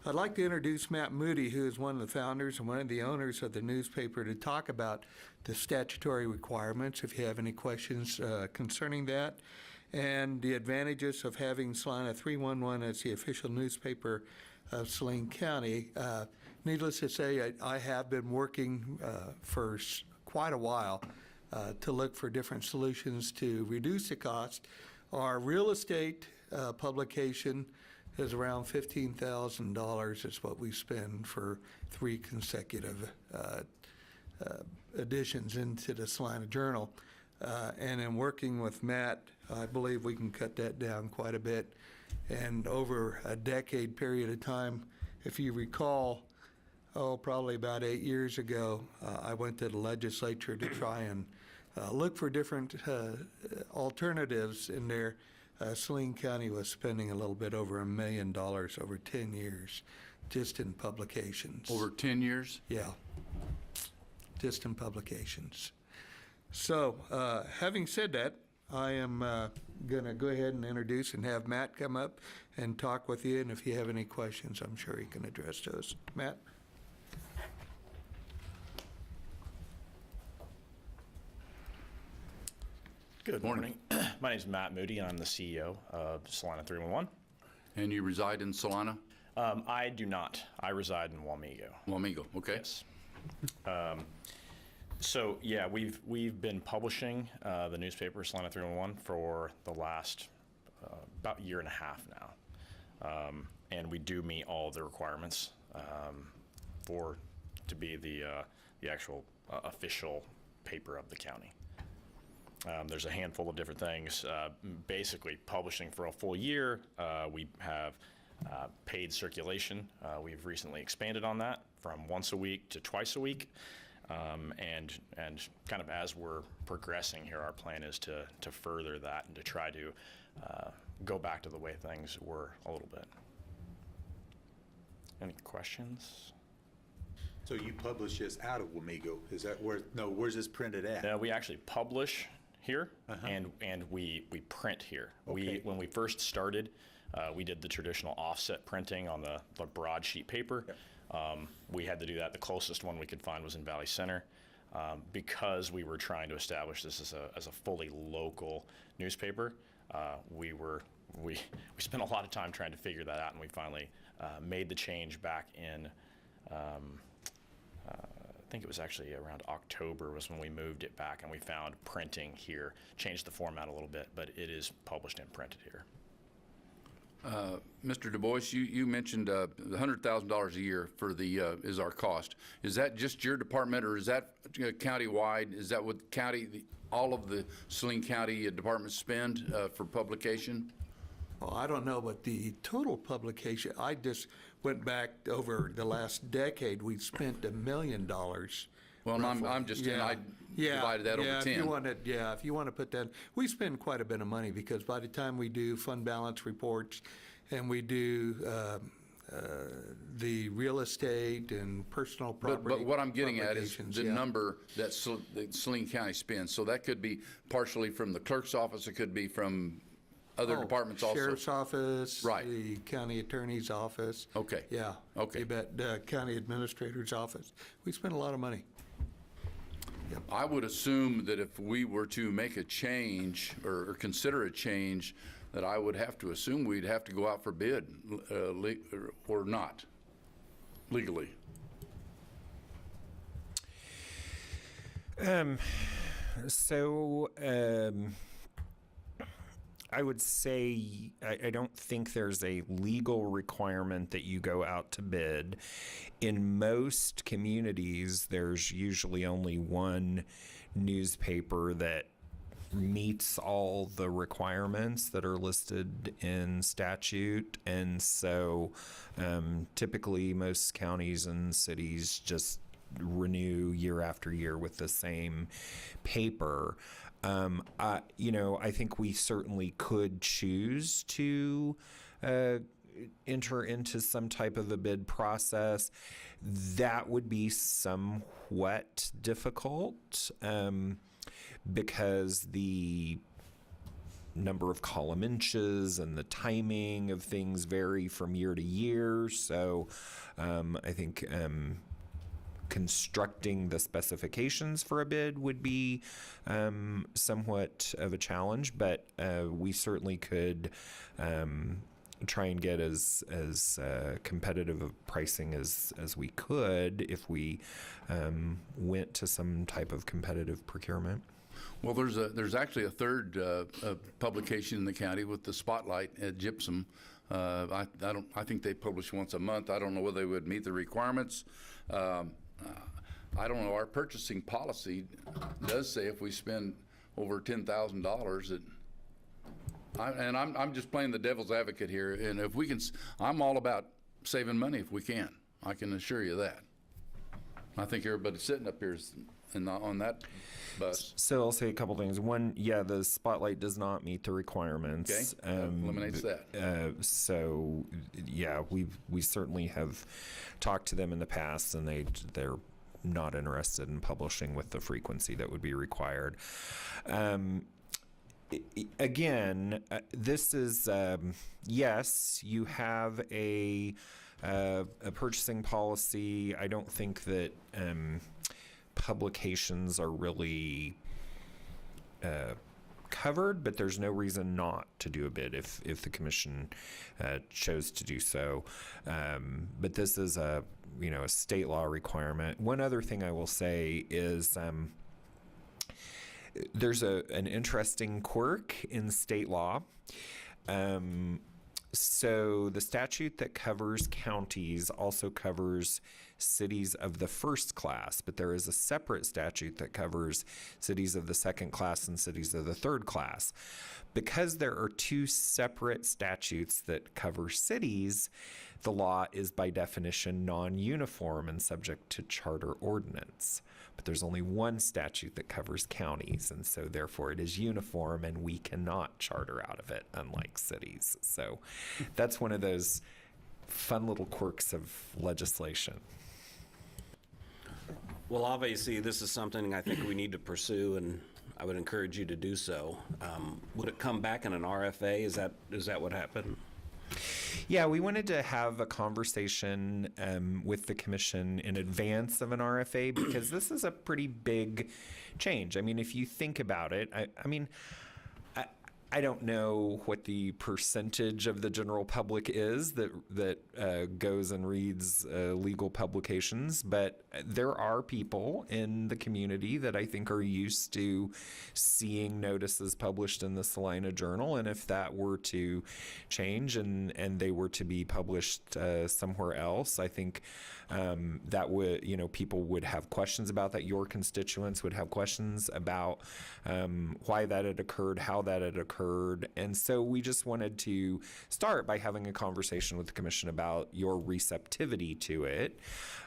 I'd like to introduce Matt Moody, who is one of the founders and one of the owners of the newspaper, to talk about the statutory requirements, if you have any questions concerning that, and the advantages of having Saline 311 as the official newspaper of Saline County. Needless to say, I have been working for quite a while to look for different solutions to reduce the cost. Our real estate publication is around $15,000 is what we spend for 3 consecutive editions into the Salina Journal. And in working with Matt, I believe we can cut that down quite a bit. And over a decade period of time, if you recall, probably about 8 years ago, I went to the legislature to try and look for different alternatives in there. Saline County was spending a little bit over $1 million over 10 years just in publications. Over 10 years? Yeah, just in publications. So having said that, I am going to go ahead and introduce and have Matt come up and talk with you. And if you have any questions, I'm sure he can address those. Matt? Good morning. My name is Matt Moody, and I'm the CEO of Salina 311. And you reside in Salina? I do not. I reside in Wamego. Wamego, okay. Yes. So yeah, we've been publishing the newspaper Salina 311 for the last about year and a half now, and we do meet all of the requirements to be the actual official paper of the county. There's a handful of different things. Basically, publishing for a full year. We have paid circulation. We've recently expanded on that from once a week to twice a week. And kind of as we're progressing here, our plan is to further that and to try to go back to the way things were a little bit. Any questions? So you publish this out of Wamego? Is that where? No, where's this printed at? We actually publish here, and we print here. Okay. When we first started, we did the traditional offset printing on the broadsheet paper. Yep. We had to do that. The closest one we could find was in Valley Center, because we were trying to establish this as a fully local newspaper. We spent a lot of time trying to figure that out, and we finally made the change back in. I think it was actually around October was when we moved it back, and we found printing here, changed the format a little bit, but it is published and printed here. Mr. Du Bois, you mentioned $100,000 a year for the, is our cost. Is that just your department, or is that county-wide? Is that what all of the Saline County departments spend for publication? Well, I don't know, but the total publication, I just went back over the last decade, we spent $1 million. Well, and I'm just, I divided that over 10. If you want to put that, we spend quite a bit of money, because by the time we do fund balance reports and we do the real estate and personal property. But what I'm getting at is publications, the number that Saline County spends. So that could be partially from the clerk's office, it could be from other departments also. Sheriff's office. Right. The county attorney's office. Okay. Yeah. Okay. You bet, county administrator's office. We spend a lot of money. I would assume that if we were to make a change or consider a change, that I would have to assume we'd have to go out for bid or not, legally. I would say I don't think there's a legal requirement that you go out to bid. In most communities, there's usually only one newspaper that meets all the requirements that are listed in statute. And so typically most counties and cities just renew year after year with the same paper. I think we certainly could choose to enter into some type of a bid process. That would be somewhat difficult because the number of column inches and the timing of things vary from year to year. So I think constructing the specifications for a bid would be somewhat of a challenge, but we certainly could try and get as competitive of pricing as we could if we went to some type of competitive procurement. Well, there's actually a third publication in the county with the Spotlight at Gypsum. I think they publish once a month. I don't know whether they would meet the requirements. I don't know. Our purchasing policy does say if we spend over $10,000, and I'm just playing the devil's advocate here. And if we can, I'm all about saving money if we can. I can assure you that. I think everybody sitting up here is on that bus. So I'll say a couple things. One, the Spotlight does not meet the requirements. Okay, eliminates that. So we certainly have talked to them in the past, and they're not interested in publishing with the frequency that would be required. Again, this is yes, you have a purchasing policy. I don't think that publications are really covered, but there's no reason not to do a bid if the commission chose to do so. But this is a state law requirement. One other thing I will say is there's an interesting quirk in state law. So the statute that covers counties also covers cities of the first class, but there is a separate statute that covers cities of the second class and cities of the third class. Because there are two separate statutes that cover cities, the law is by definition non-uniform and subject to charter ordinance. But there's only one statute that covers counties, and so therefore it is uniform, and we cannot charter out of it, unlike cities. So that's one of those fun little quirks of legislation. Well, obviously, this is something I think we need to pursue, and I would encourage you to do so. Would it come back in an RFA? Is that what happened? Yeah, we wanted to have a conversation with the commission in advance of an RFA because this is a pretty big change. I mean, if you think about it, I don't know what the percentage of the general public is that goes and reads legal publications, but there are people in the community that I think are used to seeing notices published in the Salina Journal, and if that were to change and they were to be published somewhere else, I think that would, people would have questions about that. Your constituents would have questions about why that had occurred, how that had occurred. And so we just wanted to start by having a conversation with the commission about your receptivity to it.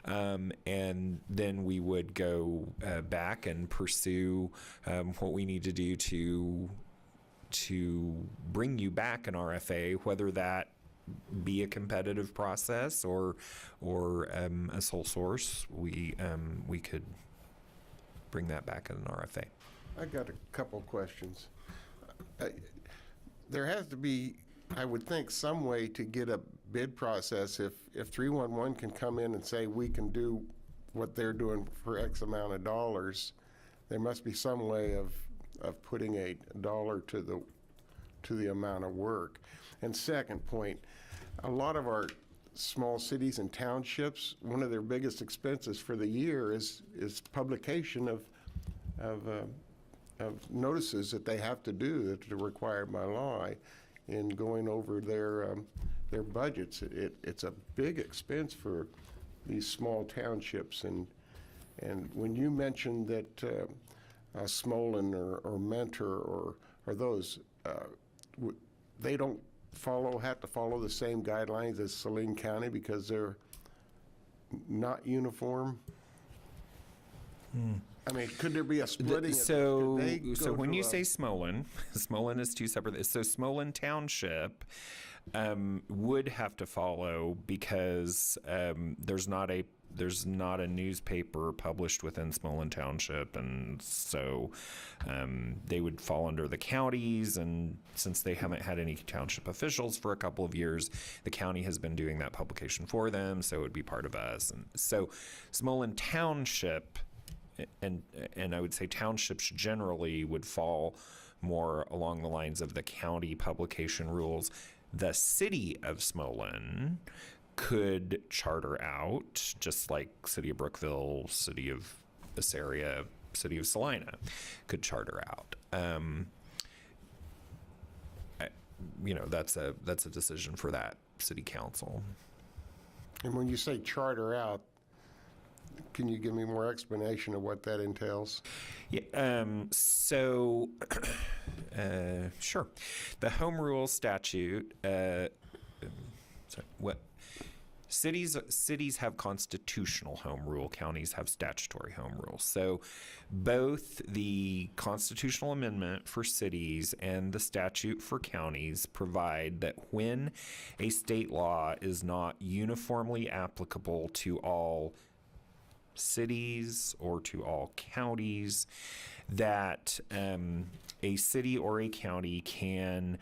And then we would go back and pursue what we need to do to bring you back an RFA, whether that be a competitive process or a sole source. We could bring that back in an RFA. I got a couple questions. There has to be, I would think, some way to get a bid process. If 311 can come in and say we can do what they're doing for X amount of dollars, there must be some way of putting a dollar to the amount of work. And second point, a lot of our small cities and townships, one of their biggest expenses for the year is publication of notices that they have to do that are required by law in going over their budgets. It's a big expense for these small townships, and when you mentioned that Smolin or Mentor or those, they don't have to follow the same guidelines as Saline County because they're not uniform? I mean, could there be a splitting? So when you say Smolin, Smolin is two separate. So Smolin Township would have to follow because there's not a newspaper published within Smolin Township, and so they would fall under the counties. And since they haven't had any township officials for a couple of years, the county has been doing that publication for them, so it would be part of us. And so Smolin Township, and I would say townships generally would fall more along the lines of the county publication rules. The city of Smolin could charter out, just like City of Brookville, City of Assaria, City of Salina could charter out. That's a decision for that city council. And when you say charter out, can you give me more explanation of what that entails? Yeah, sure. The Home Rule Statute, cities have constitutional home rule, counties have statutory home rule. So both the constitutional amendment for cities and the statute for counties provide that when a state law is not uniformly applicable to all cities or to all counties, that a city or a county can,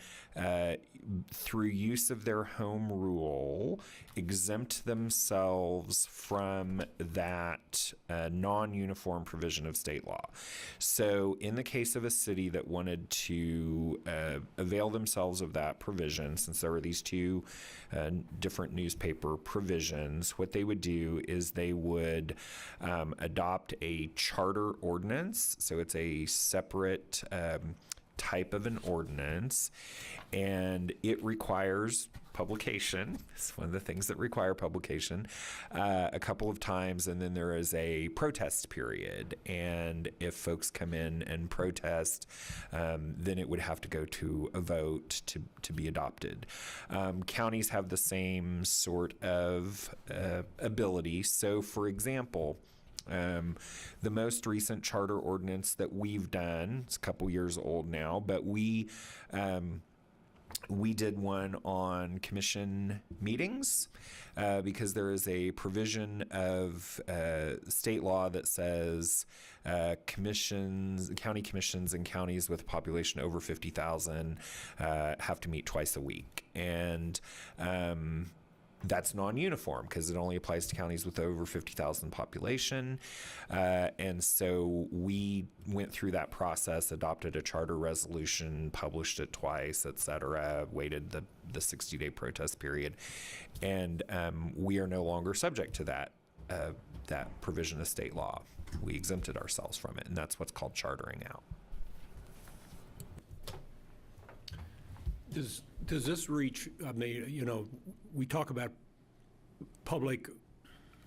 through use of their home rule, exempt themselves from that non-uniform provision of state law. So in the case of a city that wanted to avail themselves of that provision, since there were these two different newspaper provisions, what they would do is they would adopt a charter ordinance. So it's a separate type of an ordinance, and it requires publication. It's one of the things that require publication a couple of times, and then there is a protest period. And if folks come in and protest, then it would have to go to a vote to be adopted. Counties have the same sort of ability. So, for example, the most recent charter ordinance that we've done, it's a couple years old now, but we did one on commission meetings because there is a provision of state law that says county commissions in counties with a population over 50,000 have to meet twice a week. And that's non-uniform because it only applies to counties with over 50,000 population. And so we went through that process, adopted a charter resolution, published it twice, et cetera, waited the 60-day protest period. And we are no longer subject to that provision of state law. We exempted ourselves from it, and that's what's called chartering now. Does this reach, I mean, you know, we talk about public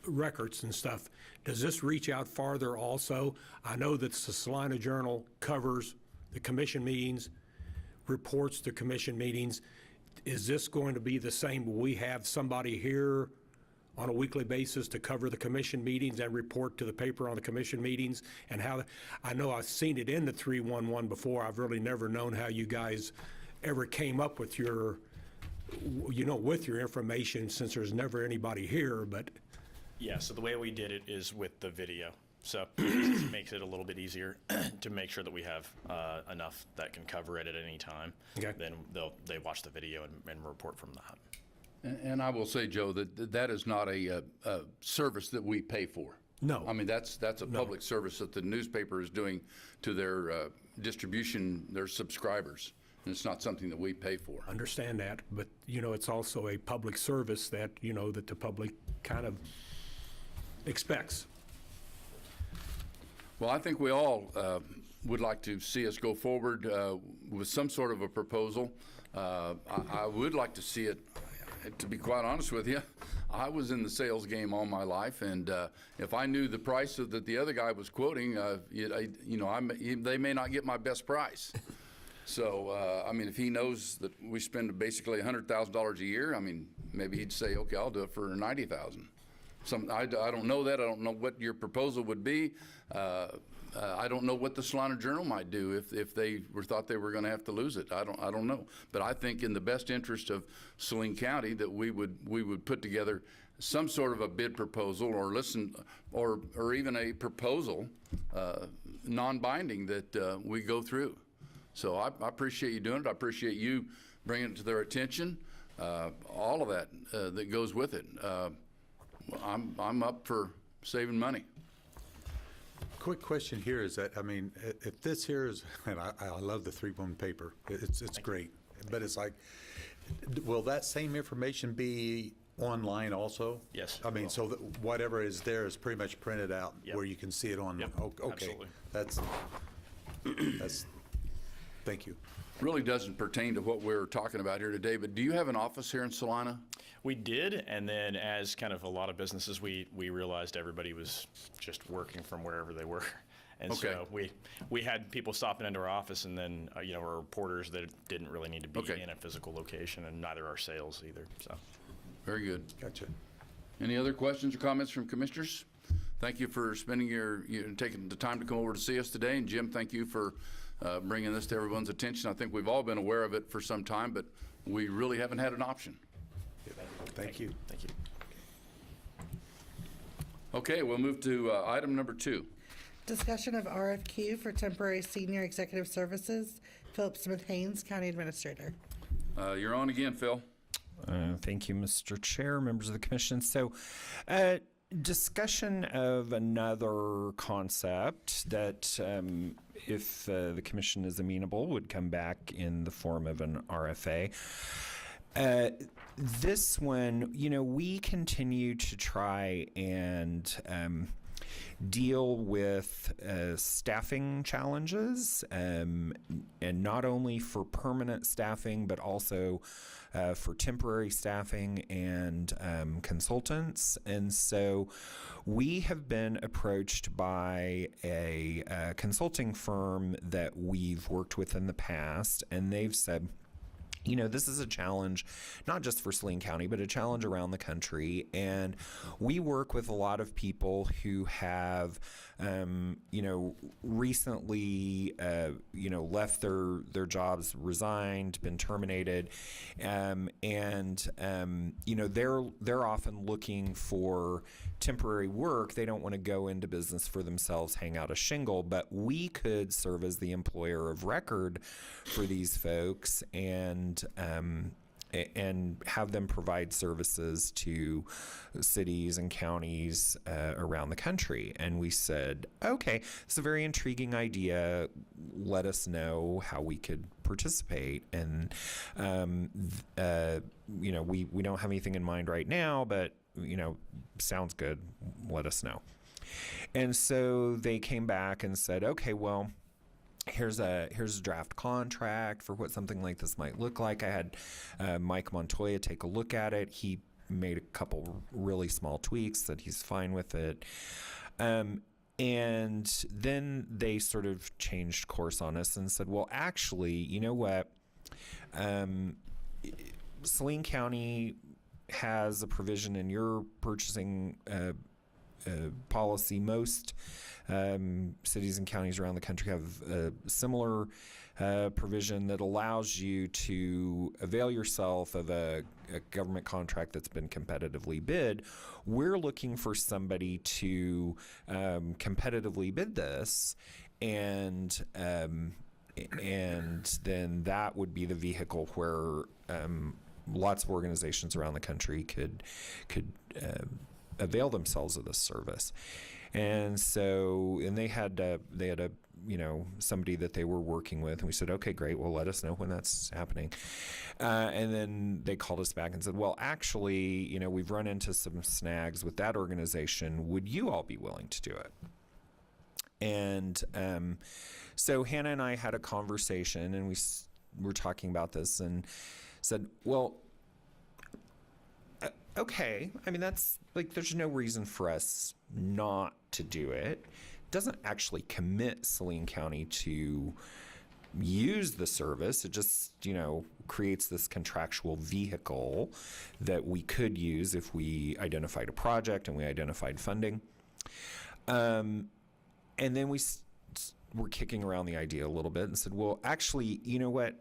records and stuff. Does this reach out farther also? I know that the Saline Journal covers the commission meetings, reports the commission meetings. Is this going to be the same? Will we have somebody here on a weekly basis to cover the commission meetings and report to the paper on the commission meetings? And how, I know I've seen it in the 311 before. I've really never known how you guys ever came up with your, you know, with your information, since there's never anybody here, but. Yeah, so the way we did it is with the video. So it makes it a little bit easier to make sure that we have enough that can cover it at any time. Okay. Then they watch the video and report from that. And I will say, Joe, that is not a service that we pay for. No. I mean, that's a public service that the newspaper is doing to their distribution, their subscribers. And it's not something that we pay for. Understand that, but, you know, it's also a public service that, you know, that the public kind of expects. Well, I think we all would like to see us go forward with some sort of a proposal. I would like to see it, to be quite honest with you. I was in the sales game all my life, and if I knew the price that the other guy was quoting, you know, they may not get my best price. So, I mean, if he knows that we spend basically $100,000 a year, I mean, maybe he'd say, okay, I'll do it for $90,000. I don't know that. I don't know what your proposal would be. I don't know what the Saline Journal might do if they thought they were going to have to lose it. I don't know. But I think in the best interest of Saline County that we would put together some sort of a bid proposal or even a proposal, non-binding, that we go through. So I appreciate you doing it. I appreciate you bringing it to their attention. All of that that goes with it. I'm up for saving money. Quick question here is that, I mean, if this here is, and I love the 3-1 paper, it's great, but it's like, will that same information be online also? Yes. I mean, so that whatever is there is pretty much printed out where you can see it on. Yep, Okay. absolutely. That's, thank you. Really doesn't pertain to what we're talking about here today, but do you have an office here in Salina? We did, and then as kind of a lot of businesses, we realized everybody was just working from wherever they were. And Okay. so we had people stopping into our office, and then, you know, our reporters that didn't really need to be Okay. in a physical location, and neither our sales either, so. Very good. Gotcha. Any other questions or comments from commissioners? Thank you for spending taking the time to come over to see us today. And Jim, thank you for bringing this to everyone's attention. I think we've all been aware of it for some time, but we really haven't had an option. Thank you. Thank you. Okay, we'll move to item number 2. Discussion of RFQ for temporary senior executive services. Philip Smith Haynes, County Administrator. You're on again, Phil. Thank you, Mr. Chair, members of the commission. So, discussion of another concept that, if the commission is amenable, would come back in the form of an RFA. This one, you know, we continue to try and deal with staffing challenges, and not only for permanent staffing, but also for temporary staffing and consultants. And so we have been approached by a consulting firm that we've worked with in the past, and they've said, you know, this is a challenge, not just for Saline County, but a challenge around the country. And we work with a lot of people who have, you know, recently, you know, left their jobs, resigned, been terminated. And, you know, they're often looking for temporary work. They don't want to go into business for themselves, hang out a shingle, but we could serve as the employer of record for these folks and and have them provide services to cities and counties around the country. And we said, okay, it's a very intriguing idea. Let us know how we could participate. And, you know, we don't have anything in mind right now, but, you know, sounds good. Let us know. And so they came back and said, okay, well, here's a draft contract for what something like this might look like. I had Mike Montoya take a look at it. He made a couple really small tweaks, that he's fine with it. And then they sort of changed course on us and said, well, actually, you know what? Saline County has a provision in your purchasing policy. Most cities and counties around the country have a similar provision that allows you to avail yourself of a government contract that's been competitively bid. We're looking for somebody to competitively bid this, and then that would be the vehicle where lots of organizations around the country could avail themselves of this service. And so, and they had a, you know, somebody that they were working with, and we said, okay, great, well, let us know when that's happening. And then they called us back and said, well, actually, you know, we've run into some snags with that organization. Would you all be willing to do it? And so Hannah and I had a conversation, and we were talking about this and said, well, okay, I mean, that's like, there's no reason for us not to do it. It doesn't actually commit Saline County to use the service. It just, you know, creates this contractual vehicle that we could use if we identified a project and we identified funding. And then we were kicking around the idea a little bit and said, well, actually, you know what?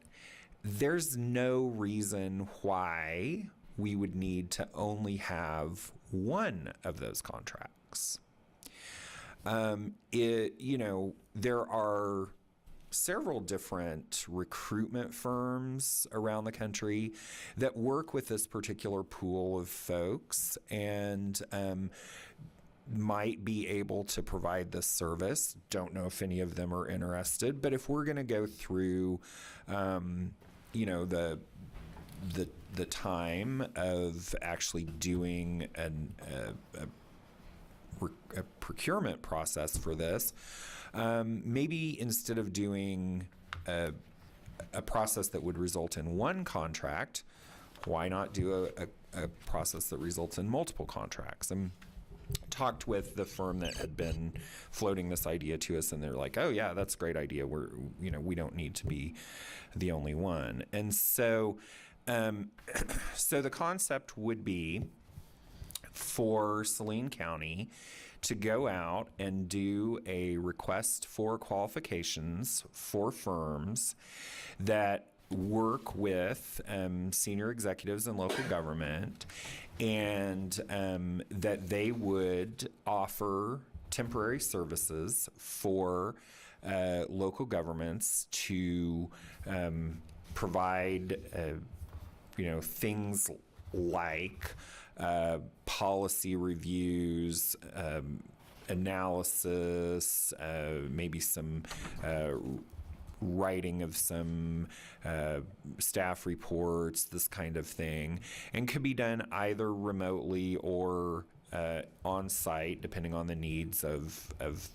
There's no reason why we would need to only have one of those contracts. You know, there are several different recruitment firms around the country that work with this particular pool of folks and might be able to provide this service. Don't know if any of them are interested, but if we're going to go through, you know, the time of actually doing a procurement process for this, maybe instead of doing a process that would result in one contract, why not do a process that results in multiple contracts? And talked with the firm that had been floating this idea to us, and they're like, oh yeah, that's a great idea. We don't need to be the only one. And so so the concept would be for Saline County to go out and do a request for qualifications for firms that work with senior executives in local government, and that they would offer temporary services for local governments to provide you know, things like policy reviews, analysis, maybe some writing of some staff reports, this kind of thing, and could be done either remotely or on site, depending on the needs of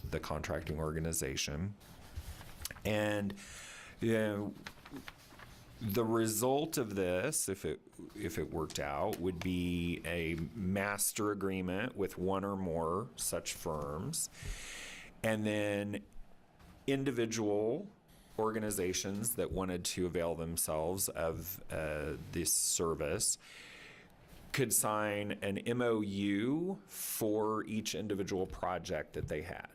the contracting organization. And you know, the result of this, if it worked out, would be a master agreement with one or more such firms, and then individual organizations that wanted to avail themselves of this service could sign an MOU for each individual project that they had.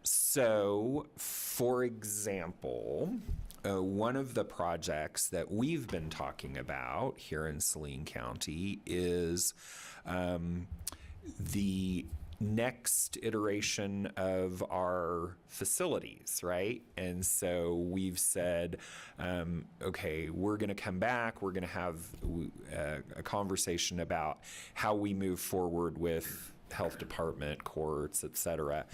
So, for example, one of the projects that we've been talking about here in Saline County is the next iteration of our facilities, right? And so we've said, okay, we're going to come back. We're going to have a conversation about how we move forward with health department, courts, et cetera.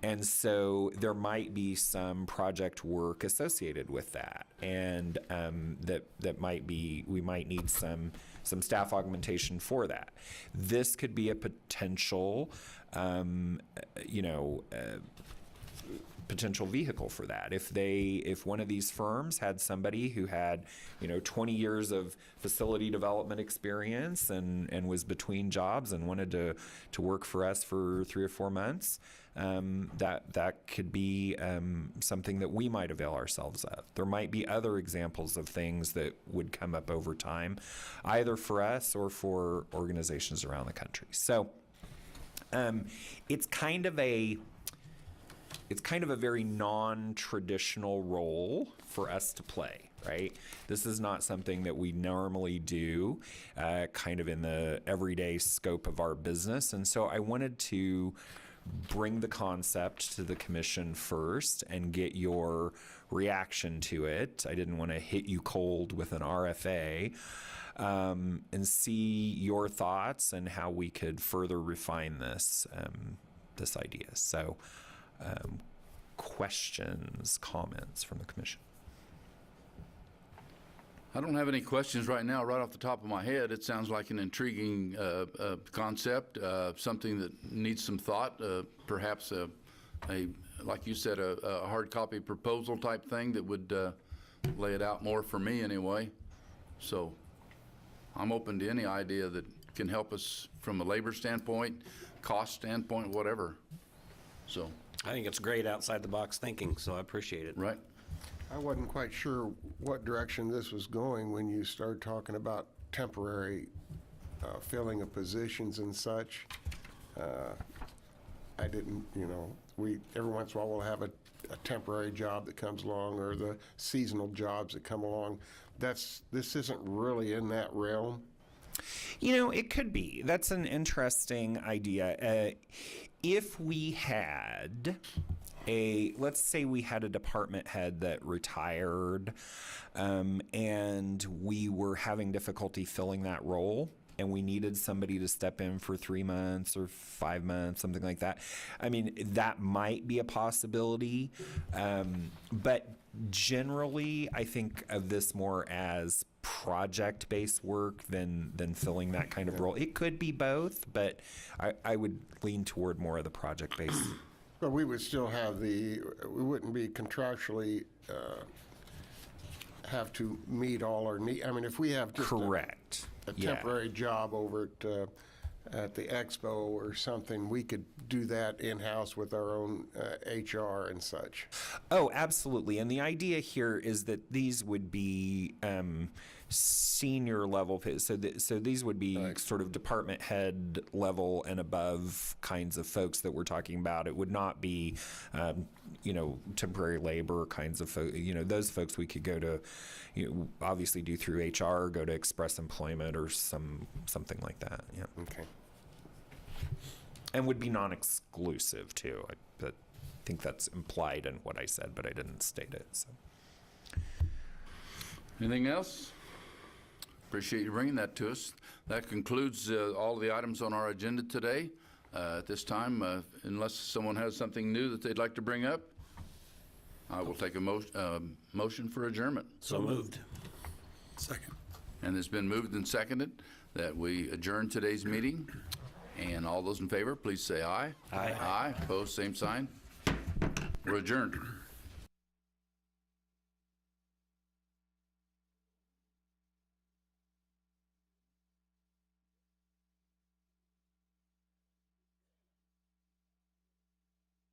And so there might be some project work associated with that. And that might be, we might need some staff augmentation for that. This could be a potential, potential vehicle for that. If one of these firms had somebody who had, 20 years of facility development experience and was between jobs and wanted to work for us for 3 or 4 months, that could be something that we might avail ourselves of. There might be other examples of things that would come up over time, either for us or for organizations around the country. So it's kind of a very non-traditional role for us to play, right? This is not something that we normally do kind of in the everyday scope of our business. And so I wanted to bring the concept to the commission first and get your reaction to it. I didn't want to hit you cold with an RFA. And see your thoughts and how we could further refine this idea. So questions, comments from the commission? I don't have any questions right now. Right off the top of my head, it sounds like an intriguing concept, something that needs some thought, perhaps like you said, a hard copy proposal type thing that would lay it out more for me anyway. So I'm open to any idea that can help us from a labor standpoint, cost standpoint, whatever. So I think it's great outside the box thinking, so I appreciate it. Right. I wasn't quite sure what direction this was going when you started talking about temporary filling of positions and such. I didn't, every once in a while we'll have a temporary job that comes along or the seasonal jobs that come along. This isn't really in that realm. It could be. That's an interesting idea. If we had let's say we had a department head that retired, and we were having difficulty filling that role, and we needed somebody to step in for 3 months or 5 months, something like that. I mean, that might be a possibility, but generally, I think of this more as project-based work than filling that kind of role. It could be both, but I would lean toward more of the project-based. But we would still have we wouldn't be contractually have to meet all our needs. I mean, if we have just correct a temporary job over at the expo or something, we could do that in-house with our own HR and such. Oh, absolutely. And the idea here is that these would be senior level, so these would be sort of department head level and above kinds of folks that we're talking about. It would not be, temporary labor kinds of folks. Those folks we could go to, obviously do through HR, go to Express Employment or something like that. Yeah. Okay. And would be non-exclusive too. I think that's implied in what I said, but I didn't state it. So. Anything else? Appreciate you bringing that to us. That concludes all the items on our agenda today. At this time, unless someone has something new that they'd like to bring up, I will take a motion for adjournment. So moved. Second. And it's been moved and seconded that we adjourn today's meeting. And all those in favor, please say aye. Aye. Aye. Opposed, same sign. We're adjourned.